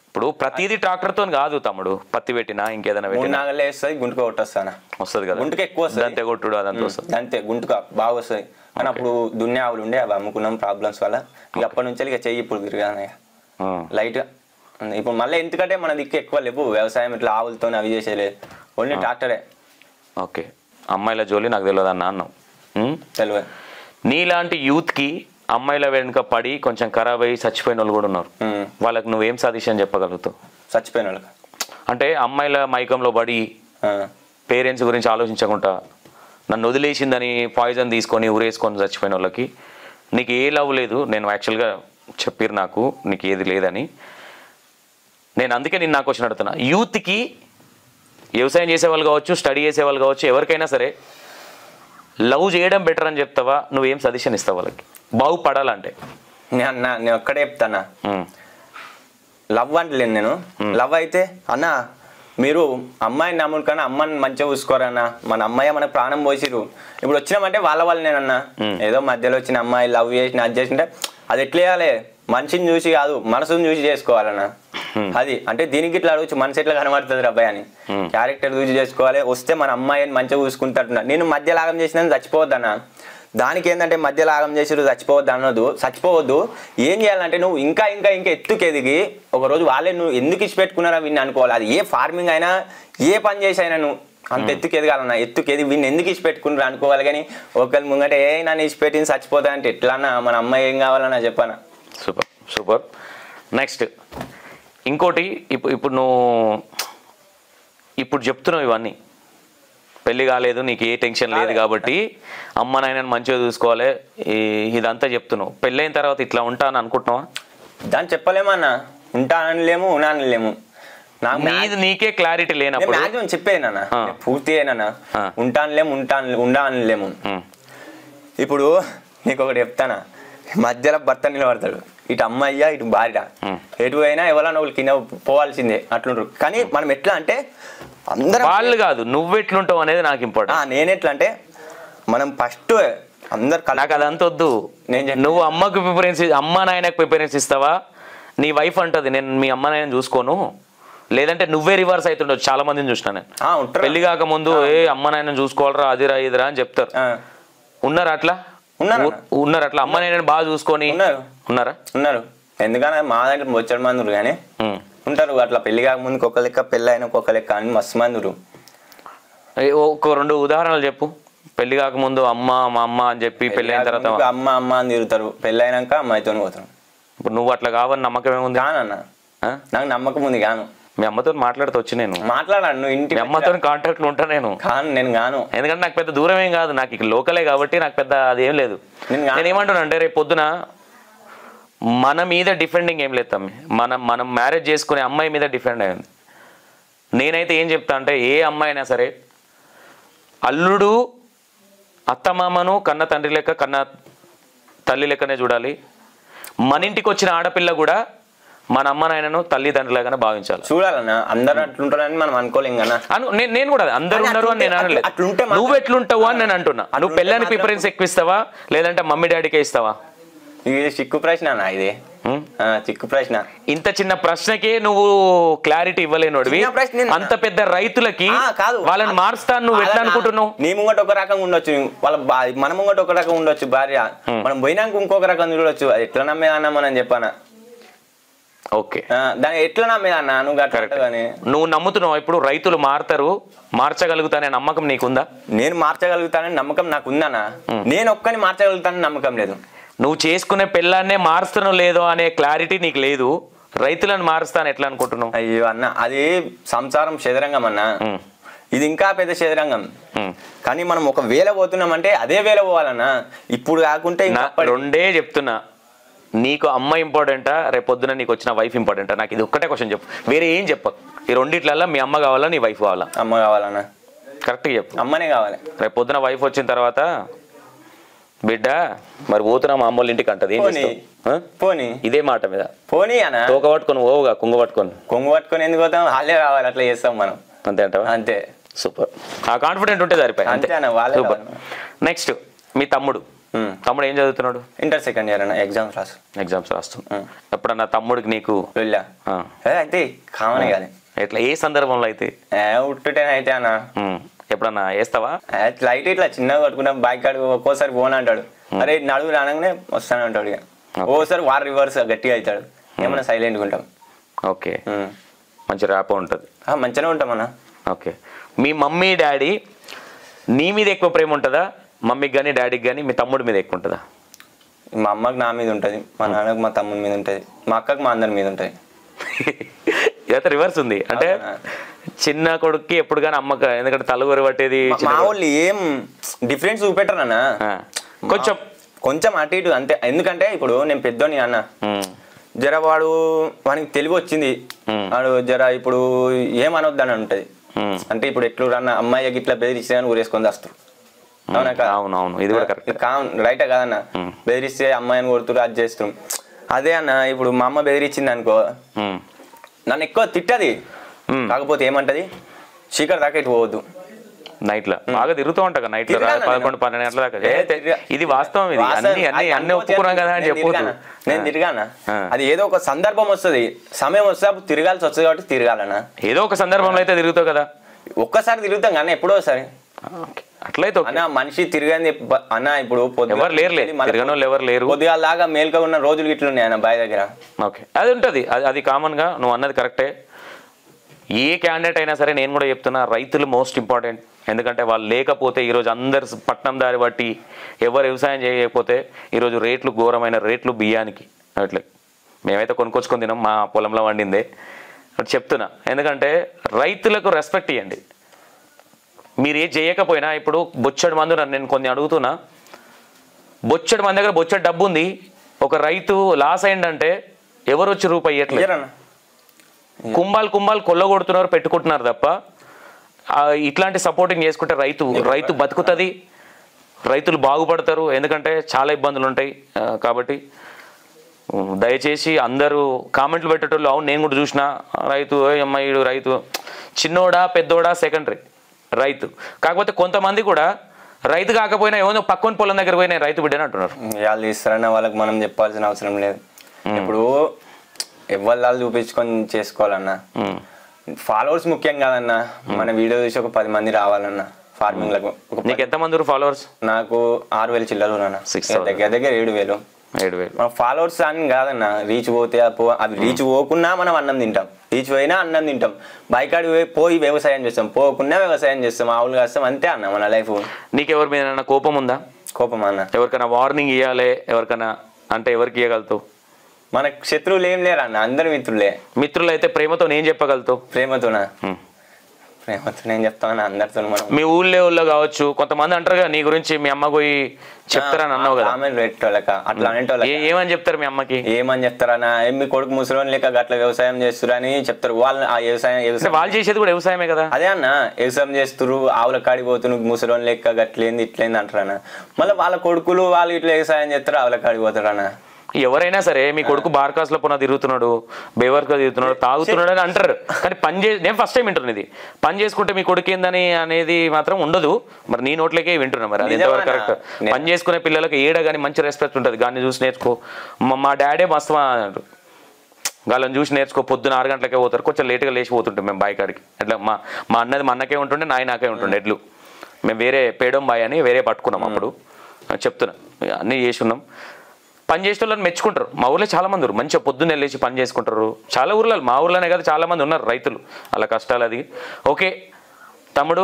ఇప్పుడు ప్రతిదీ ట్రాక్టర్ తో కాదు తమ్ముడు. పత్తి పెట్టినా ఇంకేదైనా నాగలే వేస్తుంది, గుంటుక కొట్టొస్తానా వస్తుంది కదా. గుంటుక ఎక్కువ వస్తుంది, దంతే కొట్టుడు అదంతా వస్తుంది. అంతే గుంటుక బాగా వస్తుంది. కానీ అప్పుడు దున్నే ఆవులు ఉండే, అవి అమ్ముకున్నాం ప్రాబ్లమ్స్ వల్ల. ఇక అప్పటి నుంచి ఇక చెయ్యి ఇప్పుడు తిరిగాను లైట్. ఇప్పుడు మళ్ళీ ఎందుకంటే మన దిక్కు ఎక్కువ లేవు వ్యవసాయం, ఇట్లా ఆవులతో అవి చేసేలేదు, ఓన్లీ ట్రాక్టరే. ఓకే, అమ్మాయిల జోలి నాకు తెలియదు అన్న అన్నావు. తెలియదు. నీలాంటి యూత్ కి అమ్మాయిల వెనుక పడి కొంచెం ఖరాబ్ అయ్యి చచ్చిపోయిన వాళ్ళు కూడా ఉన్నారు. వాళ్ళకి నువ్వేం సజెషన్ చెప్పగలుగుతావు? చచ్చిపోయిన వాళ్ళకి అంటే అమ్మాయిల మైకంలో పడి పేరెంట్స్ గురించి ఆలోచించకుండా నన్ను వదిలేసిందని పాయిజన్ తీసుకొని ఊరేసుకొని చచ్చిపోయిన వాళ్ళకి నీకు ఏ లవ్ లేదు. నేను యాక్చువల్గా చెప్పారు నాకు నీకు ఏది లేదని. నేను అందుకే నేను నాకు క్వశ్చన్ అడుగుతున్నా. యూత్కి వ్యవసాయం చేసేవాళ్ళు కావచ్చు, స్టడీ చేసేవాళ్ళు కావచ్చు, ఎవరికైనా సరే లవ్ చేయడం బెటర్ అని చెప్తావా? నువ్వేం సజెషన్ ఇస్తావు వాళ్ళకి బాగుపడాలంటే? నేను ఒక్కడే చెప్తానా, లవ్ అంటలేను నేను. లవ్ అయితే అన్న మీరు అమ్మాయిని నమ్ముడు కన్నా అమ్మని మంచిగా చూసుకోరన్నా. మన అమ్మాయి మన ప్రాణం పోసిరు. ఇప్పుడు వచ్చినామంటే వాళ్ళ నేనన్నా. ఏదో మధ్యలో వచ్చిన అమ్మాయి లవ్ చేసిన అది చేసింటే అది ఎట్లా చేయాలి? మనిషిని చూసి కాదు, మనసుని చూసి చేసుకోవాలన్నా. అది అంటే దీనికి ఇట్లా అడగచ్చు, మనసు ఎట్లా కనబడుతుంది అబ్బాయి అని. క్యారెక్టర్ చూసి చేసుకోవాలి. వస్తే మన అమ్మాయిని మంచిగా చూసుకుంటాడున్నా. నేను మధ్య లాగం చేసిన చచ్చిపోవద్దన్నా. దానికి ఏంటంటే మధ్య లాగం చేసి చచ్చిపోవద్దు అన్నది. చచ్చిపోవద్దు. ఏం చేయాలంటే నువ్వు ఇంకా ఇంకా ఇంకా ఎత్తుకెదిగి ఒకరోజు వాళ్ళే నువ్వు ఎందుకు ఇచ్చిపెట్టుకున్నారా వీడిని అనుకోవాలి. అది ఏ ఫార్మింగ్ అయినా, ఏ పని చేసి అయినా నువ్వు అంత ఎత్తుకెదగాలన్నా. ఎత్తుకెదిగి వీడిని ఎందుకు ఇచ్చిపెట్టుకున్నారు అనుకోవాలి. కానీ ఒకరి ముంగట నన్ను ఇచ్చిపెట్టింది చచ్చిపోతా అంటే ఎట్లా అన్నా? మన అమ్మాయి ఏం కావాలన్నా చెప్పానా? Super super. నెక్స్ట్ ఇంకోటి, ఇప్పుడు నువ్వు ఇప్పుడు చెప్తున్నావు ఇవన్నీ, పెళ్ళి కాలేదు, నీకు ఏ టెన్షన్ లేదు కాబట్టి అమ్మ నాయనని మంచిగా చూసుకోవాలి, ఇదంతా చెప్తున్నావు. పెళ్ళైన తర్వాత ఇట్లా ఉంటా అని అనుకుంటున్నావా? దాన్ని చెప్పలేమన్నా. ఉంటానలేము, ఉన్నానలేము. నీకే క్లారిటీ లేనప్పుడు మ్యాక్సిమం చెప్పేదన్నా, పూర్తి అయినా ఉంటానులేము, ఉండానలేము. ఇప్పుడు నీకు ఒకటి చెప్తానా, మధ్యలో భర్త నిలబడతాడు, ఇటు అమ్మాయ్యా ఇటు భార్య, ఎటు అయినా ఎవరైనా ఒకళ్ళు కింద పోవాల్సిందే అట్లుంటారు. కానీ మనం ఎట్లా అంటే అందరం వాళ్ళు కాదు, నువ్వు ఎట్లుంటావు అనేది నాకు ఇంపార్టెంట్. నేను ఎట్లా అంటే మనం ఫస్ట్ అందరు నాకు అదంతా వద్దు. నువ్వు అమ్మకు ప్రిఫరెన్స్, అమ్మ నాయనకు ప్రిఫరెన్స్ ఇస్తావా? నీ వైఫ్ అంటది నేను మీ అమ్మ నాయన చూసుకోను, లేదంటే నువ్వే రివర్స్ అవుతుండొచ్చు. చాలా మందిని చూసినా నేను, పెళ్లి కాక ముందు అమ్మ నాయన చూసుకోవాలరా అదిరా ఇదిరా అని చెప్తారు. ఉన్నారు అట్లా? ఉన్నారు అట్లా అమ్మ నాయన బాగా చూసుకొని ఉన్నారా? ఉన్నారు. ఎందుకన్నా మా దగ్గర వచ్చాడు మందురు కానీ ఉంటారు అట్లా. పెళ్లి కాక ముందుకు ఒక లెక్క, పెళ్ళి అయినా ఒక లెక్క అని మస్తు మందురు. ఒక 2 ఉదాహరణలు చెప్పు. పెళ్లి కాకముందు అమ్మ మా అమ్మ అని చెప్పి, పెళ్లి అయిన తర్వాత అమ్మ అమ్మ అని తిరుగుతారు, పెళ్లి అయినాక అమ్మాయితో పోతారు. ఇప్పుడు నువ్వు అట్లా కావని నమ్మకం ఏముంది? కానన్నా, నాకు నమ్మకం ఉంది. కాను, మీ అమ్మతో మాట్లాడుతూ వచ్చి నేను మాట్లాడాను. నువ్వు ఇంటి అమ్మతో కాంటాక్ట్ లో ఉంటా నేను. కాను, నేను కాను. ఎందుకంటే నాకు పెద్ద దూరం ఏం కాదు, నాకు ఇక లోకలే కాబట్టి నాకు పెద్ద అదేం లేదు. నేను ఏమంటున్నా అంటే రేపు పొద్దున మన మీద డిఫెండింగ్ ఏం లేదు తమ్మి. మనం మ్యారేజ్ చేసుకునే అమ్మాయి మీద డిఫెండ్ అయింది. నేనైతే ఏం చెప్తా అంటే, ఏ అమ్మాయి అయినా సరే అల్లుడు అత్తమామను కన్న తండ్రి లెక్క, కన్న తల్లి లెక్కనే చూడాలి. మన ఇంటికి వచ్చిన ఆడపిల్ల కూడా మన అమ్మ నాయనను తల్లిదండ్రులుగానే భావించాలి. చూడాలన్నా అందరూ అట్లుంటారని మనం అనుకోలేం కదా. నేను కూడా అందరూ ఉండరు అని నేను అనలేదు. అట్లుంటే నువ్వు ఎట్లుంటావు అని నేను అంటున్నా. నువ్వు పెళ్ళానికి ప్రిఫరెన్స్ ఎక్కువ ఇస్తావా లేదంటే మమ్మీ డాడీకే ఇస్తావా? ఇది చిక్కు ప్రశ్న అన్న, ఇది చిక్కు ప్రశ్న. ఇంత చిన్న ప్రశ్నకే నువ్వు క్లారిటీ ఇవ్వలేనోడివి. అంత పెద్ద రైతులకి వాళ్ళని మారుస్తాను నువ్వు ఎట్లా అనుకుంటున్నావు? నీ ముంగట ఒక రకంగా ఉండొచ్చు, వాళ్ళ మన ముంగట ఒక రకంగా ఉండొచ్చు భార్య, మనం పోయినాక ఇంకొక రకం చూడొచ్చు. అది ఎట్లా నమ్మేదన్నా మనం చెప్పానా? ఓకే, దాన్ని ఎట్లా నమ్మేదన్నా నువ్వు కానీ? నువ్వు నమ్ముతున్నావు ఇప్పుడు రైతులు మారుతారు, మార్చగలుగుతానే నమ్మకం నీకుందా? నేను మార్చగలుగుతానని నమ్మకం నాకు ఉందన్నా. నేను ఒక్కని మార్చగలుగుతానని నమ్మకం లేదు. నువ్వు చేసుకునే పెళ్ళాన్నే మారుస్తానో లేదో అనే క్లారిటీ నీకు లేదు. రైతులను మారుస్తాను ఎట్లా అనుకుంటున్నావు? అయ్యో అన్న, అది సంసారం చదరంగం అన్న, ఇది ఇంకా పెద్ద చదరంగం. కానీ మనం ఒక వేల పోతున్నామంటే అదే వేల పోవాలన్నా. ఇప్పుడు కాకుంటే రెండే చెప్తున్నా, నీకు అమ్మ ఇంపార్టెంటా రేపొద్దున నీకు వచ్చిన వైఫ్ ఇంపార్టెంటా? నాకు ఇది ఒక్కటే క్వశ్చన్ చెప్పు, వేరే ఏం చెప్పకు. ఈ రెండిట్లల్లో మీ అమ్మ కావాలా నీ వైఫ్ కావాలా? అమ్మ కావాలన్నా. కరెక్ట్గా చెప్పు. అమ్మనే కావాలి. రేపొద్దున వైఫ్ వచ్చిన తర్వాత బిడ్డ మరి పోతున్నా మా అమ్మోళ్ళ ఇంటికి అంటది, పోనీ ఇదే మాట మీద పోనీ అన్న. తోక పట్టుకొని పోవుగా, కొంగు పట్టుకొని ఎందుకు పోతాం? వాళ్ళే కావాలి, అట్లా చేస్తాం మనం. అంతే అంటావా? అంతే. సూపర్, ఆ కాన్ఫిడెంట్ ఉంటే సరిపోయి. అంతే. సూపర్. నెక్స్ట్ మీ తమ్ముడు ఏం చదువుతున్నాడు? ఇంటర్ సెకండ్ ఇయర్ అన్న. ఎగ్జామ్స్ రాస్తున్నాడు. ఎప్పుడన్నా తమ్ముడికి నీకు అయితే కామన్ కానీ ఎట్లా ఏ సందర్భంలో అయితే ఉట్టుటేనైతే అన్న ఎప్పుడన్నా వేస్తావా? లైట్ ఇట్లా చిన్నగా పట్టుకుంటాం, బైక్ కాడు ఒక్కోసారి పోను అంటాడు, అరే నడుగు రానగానే వస్తాను అంటాడు. ఇక ఓసారి వారు రివర్స్ గట్టిగా అవుతాడు, ఏమన్నా సైలెంట్గా ఉంటాం. ఓకే, మంచి ర్యాప్ ఉంటుంది. మంచిగానే ఉంటాం అన్న. ఓకే, మీ మమ్మీ డాడీ నీ మీద ఎక్కువ ప్రేమ ఉంటుందా? మమ్మీకి కానీ డాడీకి కానీ మీ తమ్ముడి మీద ఎక్కువ ఉంటుందా? మా అమ్మకి నా మీద ఉంటుంది, మా నాన్నకి మా తమ్ముడి మీద ఉంటుంది, మా అక్కకి మా అందరి మీద ఉంటుంది. ఇదైతే రివర్స్ ఉంది. అంటే చిన్న కొడుక్కి ఎప్పుడు కానీ అమ్మక, ఎందుకంటే తలగొరి పట్టేది. మా వాళ్ళు ఏం డిఫరెన్స్ చూపెట్టరు అన్న, కొంచెం అటు ఇటు అంతే. ఎందుకంటే ఇప్పుడు నేను పెద్దోని అన్న, జర వానికి తెలివి వచ్చింది, వాడు జర ఇప్పుడు ఏమనొద్దని ఉంటుంది. అంటే ఇప్పుడు ఎట్లు అన్న అమ్మాయికి ఇట్లా బెదిరిస్తే అని ఊరేసుకొని వస్తారు. అవునా? అవునవును, ఇది కూడా కరెక్ట్. రైటా కాదన్న? బెదిరిస్తే అమ్మాయిని కొడుతురు, అది చేస్తున్నాం. అదే అన్న, ఇప్పుడు మా అమ్మ బెదిరించింది అనుకో, నన్ను ఎక్కువ తిట్టది, కాకపోతే ఏమంటది, చీకటి దాకా ఇటు పోవద్దు. నైట్ లో బాగా తిరుగుతూ ఉంటా, నైట్ లో 11-12 గంటల దాకా. ఇది వాస్తవం, ఇది అన్ని ఒప్పుకున్నాం కదా అని చెప్పొద్దు. నేను తిరగానా, అది ఏదో ఒక సందర్భం వస్తుంది, సమయం వస్తే అప్పుడు తిరగాల్సి వస్తుంది, కాబట్టి తిరగాలన్నా. ఏదో ఒక సందర్భంలో అయితే తిరుగుతావు కదా. ఒక్కసారి తిరుగుతాం కానీ ఎప్పుడో ఒకసారి. అట్లయితే అన్న మనిషి తిరగని అన్న, ఇప్పుడు ఎవరు లేరు, కొద్దిగా లాగా మేల్గా ఉన్న రోజులు ఇట్లు ఉన్నాయి అన్న బాయ్ దగ్గర. ఓకే, అది ఉంటుంది, అది కామన్ గా నువ్వు అన్నది కరెక్టే. ఏ క్యాండిడేట్ అయినా సరే నేను కూడా చెప్తున్నా, రైతులు మోస్ట్ ఇంపార్టెంట్. ఎందుకంటే వాళ్ళు లేకపోతే ఈరోజు అందరు పట్నం దారి బట్టి ఎవరు వ్యవసాయం చేయకపోతే ఈరోజు రేట్లు, ఘోరమైన రేట్లు బియ్యానికి. అట్లే మేమైతే కొనుక్కొచ్చుకొని తినాం, మా పొలంలో వండిందే. అటు చెప్తున్నా, ఎందుకంటే రైతులకు రెస్పెక్ట్ ఇవ్వండి. మీరు ఏం చేయకపోయినా, ఇప్పుడు బొచ్చడి మంది నేను కొన్ని అడుగుతున్నా, బొచ్చడి మంది దగ్గర బొచ్చడి డబ్బు ఉంది, ఒక రైతు లాస్ అయిందంటే ఎవరు వచ్చి రూపాయి ఇవ్వట్లేదు. కుంభాలు కొల్లగొడుతున్నారు, పెట్టుకుంటున్నారు తప్ప ఇట్లాంటి సపోర్టింగ్ చేసుకుంటే రైతు బతుకుతుంది, రైతులు బాగుపడతారు. ఎందుకంటే చాలా ఇబ్బందులు ఉంటాయి. కాబట్టి దయచేసి అందరూ కామెంట్లు పెట్టేటోళ్ళు, అవును నేను కూడా చూసిన, రైతు అమ్మాయిడు రైతు చిన్నోడా పెద్దోడా సెకండరీ, రైతు. కాకపోతే కొంతమంది కూడా రైతు కాకపోయినా ఏమో పక్కన పొలం దగ్గర పోయి నేను రైతు బిడ్డని అంటున్నారు. వాళ్ళు ఇస్తారన్న వాళ్ళకి మనం చెప్పాల్సిన అవసరం లేదు. ఇప్పుడు ఎవరు చూపించుకొని చేసుకోవాలన్నా, ఫాలోవర్స్ ముఖ్యం కాదన్నా. మన వీడియో చూసి ఒక 10 మంది రావాలన్నా ఫార్మింగ్ లకు. నీకు ఎంతమంది ఫాలోవర్స్? నాకు 6,000 చిల్లరు అన్న, దగ్గర 7,000. మన ఫాలోవర్స్ అని కాదన్నా, రీచ్ పోతే అవి రీచ్ పోకున్నా మనం అన్నం తింటాం, రీచ్ పోయినా అన్నం తింటాం. బైకాడి పోయి వ్యవసాయం చేస్తాం, పోకున్నా వ్యవసాయం చేస్తాం, ఆవులు కాస్తాం, అంతే అన్న మన లైఫ్. నీకు ఎవరి మీద కోపం ఉందా? కోపం అన్న, ఎవరికైనా వార్నింగ్ ఇవ్వాలి, ఎవరికైనా అంటే ఎవరికి ఇవ్వగలుగుతావు? మనకు శత్రువులు ఏం లేరు అన్న, అందరు మిత్రులే. మిత్రులు అయితే ప్రేమతో నేను చెప్పగలుగుతావు? ప్రేమతో నేను చెప్తాను అందరితో. మనం మీ ఊళ్ళో కావచ్చు, కొంతమంది అంటారు కదా నీ గురించి, మీ అమ్మ పోయి చెప్తారని అన్నావు కదా, అట్లా అనేటోళ్ళ ఏమని చెప్తారు? మీ అమ్మకి ఏమని చెప్తారన్నా, మీ కొడుకు ముసలోని లేక అట్లా వ్యవసాయం చేస్తురని చెప్తారు. వాళ్ళు ఆ వ్యవసాయం వాళ్ళు చేసేది కూడా వ్యవసాయమే కదా. అదే అన్న, వ్యవసాయం చేస్తురు, ఆవుల కాడికి పోతున్నారు, ముసలోని లెక్క గట్లేంది ఇట్లేంది అంటారు అన్న. మళ్ళీ వాళ్ళ కొడుకులు వాళ్ళు ఇట్లా వ్యవసాయం చేస్తారు, ఆవుల కాడికి పోతారు అన్న. ఎవరైనా సరే మీ కొడుకు బార్కాస్లో పునః తిరుగుతున్నాడు, బేవర్గా తిరుగుతున్నాడు, తాగుతున్నాడు అని అంటారు. కానీ నేను ఫస్ట్ టైం వింటున్నాను ఇది. పని చేసుకుంటే మీ కొడుకు ఏందని అనేది మాత్రం ఉండదు. మరి నీ నోట్లకే వింటున్నా. మరి అది ఎంతవరకు కరెక్ట్? పని చేసుకునే పిల్లలకి ఏడ కానీ మంచి రెస్పెక్ట్ ఉంటుంది. గాన్ని చూసి నేర్చుకో. మా డాడే మస్తు అన్నాడు, వాళ్ళని చూసి నేర్చుకో. పొద్దున 6 గంటలకే పోతారు, కొంచెం లేట్గా లేచి పోతుంటాం మేము బాయ్ కాడికి. అట్లా మా అన్నది మా అన్నకే ఉంటుండే, నాకే ఉంటుండే ఎడ్లు. మేము వేరే పేడం బాయ్ అని వేరే పట్టుకున్నాం. అప్పుడు చెప్తున్నా అన్నీ చేసి ఉన్నాం. పని చేసే వాళ్ళని మెచ్చుకుంటారు. మా ఊర్లో చాలా మంది ఉన్నారు, మంచిగా పొద్దున్న వెళ్ళేసి పని చేసుకుంటారు. చాలా ఊర్లలో, మా ఊర్లోనే కదా చాలా మంది ఉన్నారు రైతులు, అలా కష్టాలు. అది ఓకే తమ్ముడు,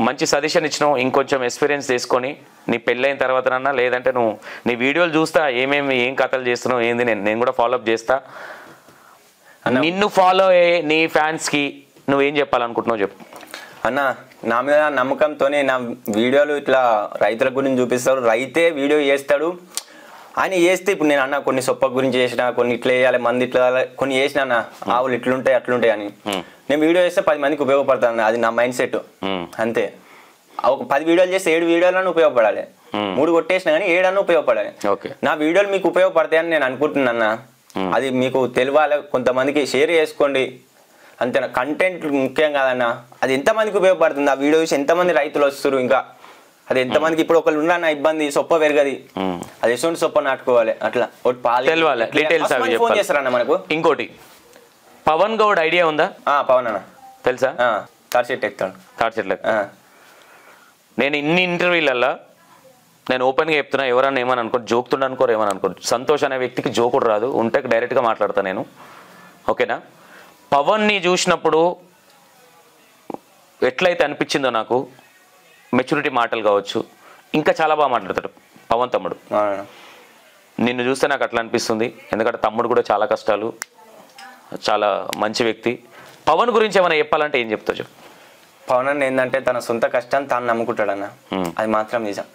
మంచి సజెషన్ ఇచ్చినావు. ఇంకొంచెం ఎక్స్పీరియన్స్ తీసుకొని నీ పెళ్ళైన తర్వాతనన్నా, లేదంటే నువ్వు నీ వీడియోలు చూస్తా ఏం కథలు చేస్తున్నావు ఏంది, నేను కూడా ఫాలోఅప్ చేస్తా. నిన్ను ఫాలో అయ్యే నీ ఫ్యాన్స్కి నువ్వేం చెప్పాలనుకుంటున్నావు చెప్పు అన్న. నా మీద నమ్మకంతోనే నా వీడియోలు ఇట్లా రైతుల గురించి చూపిస్తారు. రైతే వీడియో చేస్తాడు అని చేస్తే, ఇప్పుడు నేను అన్న కొన్ని సొప్ప గురించి చేసిన, కొన్ని ఇట్లా వేయాలి, మంది ఇట్లా కొన్ని చేసిన అన్న, ఆవులు ఇట్లుంటాయి అట్లుంటాయి అని. నేను వీడియో చేస్తే 10 మందికి ఉపయోగపడుతుంది. అది నా మైండ్ సెట్ అంతే. ఒక 10 వీడియోలు చేస్తే 7 వీడియోలను ఉపయోగపడాలి. 3 కొట్టేసినా కానీ 7 అన్న ఉపయోగపడాలి. నా వీడియోలు మీకు ఉపయోగపడతాయని నేను అనుకుంటున్నా. అది మీకు తెలియాలి, కొంతమందికి షేర్ చేసుకోండి అంతేనా. కంటెంట్ ముఖ్యం కాదన్న, అది ఎంతమందికి ఉపయోగపడుతుంది. ఆ వీడియో చూసి ఎంతమంది రైతులు వస్తారు, ఇంకా అది ఎంతమందికి. ఇప్పుడు ఒకళ్ళు ఉన్న ఇబ్బంది, సొప్ప పెరగది, అది ఎటువంటి సొప్ప నాటుకోవాలి, అట్లా ఒకటి పాలు డీటెయిల్స్ ఫోన్ చేస్తారన్న మనకు. ఇంకోటి, పవన్ గౌడ్ ఐడియా ఉందా? పవన్ అన్న తెలుసా? తాటి చెట్టు ఎక్కుతాడు. తాటి చెట్లు నేను ఇన్ని ఇంటర్వ్యూలల్లో నేను ఓపెన్గా చెప్తున్నా, ఎవరన్నా ఏమని అనుకో, జోక్తుండ అనుకోరు, ఏమని అనుకో. సంతోష్ అనే వ్యక్తికి జోకుడు రాదు, ఉంటే డైరెక్ట్గా మాట్లాడతాను నేను, ఓకేనా? పవన్ని చూసినప్పుడు ఎట్లయితే అనిపించిందో నాకు, మెచ్యూరిటీ మాటలు కావచ్చు, ఇంకా చాలా బాగా మాట్లాడతాడు పవన్ తమ్ముడు. నిన్ను చూస్తే నాకు అట్లా అనిపిస్తుంది. ఎందుకంటే తమ్ముడు కూడా చాలా కష్టాలు, చాలా మంచి వ్యక్తి. పవన్ గురించి ఏమైనా చెప్పాలంటే ఏం చెప్తావు చెప్పు. పవన్ అన్న ఏంటంటే తన సొంత కష్టాన్ని తాను నమ్ముకుంటాడు అన్న, అది మాత్రం నిజం.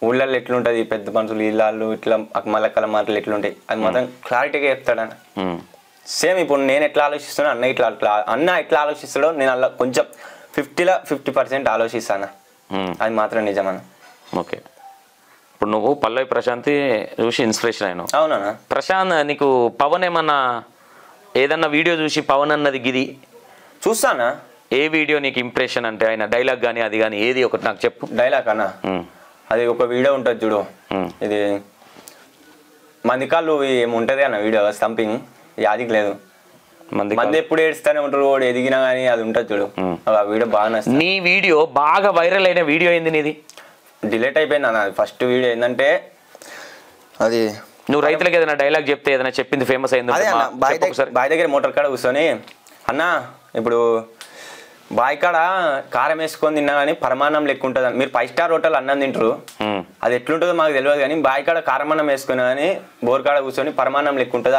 ఊళ్ళల్లో ఎట్లుంటుంది, పెద్ద మనుషులు ఇళ్ళు ఇట్లా మల్లక్కల మాటలు ఎట్లుంటాయి, అది మాత్రం క్లారిటీగా చెప్తాడన్న. సేమ్ ఇప్పుడు నేను ఎట్లా ఆలోచిస్తున్నా, అన్న ఎట్లా ఆలోచిస్తాడో నేను అలా కొంచెం 50% ఆలోచిస్తాను. అది మాత్రం నిజమన్న. ఓకే, ఇప్పుడు నువ్వు పల్లవి ప్రశాంతి చూసి ఇన్స్పిరేషన్ అయినావు. అవునా ప్రశాంత్, నీకు పవన్ ఏమన్నా ఏదన్నా వీడియో చూసి పవన్ అన్నది గిది చూస్తానా? ఏ వీడియో నీకు ఇంప్రెషన్ అంటే ఆయన డైలాగ్ కానీ అది కానీ ఏది ఒకటి నాకు చెప్పు. డైలాగ్ అన్న, అది ఒక వీడియో ఉంటుంది చూడు, ఇది మందికాళ్ళు ఏముంటది అన్న వీడియో, సంథింగ్ యాదికి లేదు. మంది ఎప్పుడు ఏడుస్తానే ఉంటారు, ఎదిగినా కానీ అది ఉంటుంది చూడు, ఆ వీడియో బాగా నచ్చింది. నీ వీడియో బాగా వైరల్ అయిన వీడియో ఏంది నీది? డిలీట్ అయిపోయింది అన్న. ఫస్ట్ వీడియో ఏంటంటే, అది నువ్వు రైతులకు ఏదైనా డైలాగ్ చెప్తే ఏదైనా చెప్పింది ఫేమస్ అయింది. బాయ్ దగ్గర మోటార్ కాడ కూర్చొని, అన్న ఇప్పుడు బాయ్ కాడ కారం వేసుకొని తిన్నా కానీ పరమాన్నం లెక్క ఉంటుంది. మీరు 5 స్టార్ హోటల్ అన్నం తింటారు, అది ఎట్లుంటుందో మాకు తెలియదు కానీ బాయ్ కాడ కారం అన్నం వేసుకున్నా కానీ బోర్ కాడ కూర్చొని పరమాన్నం లెక్క ఉంటుంది.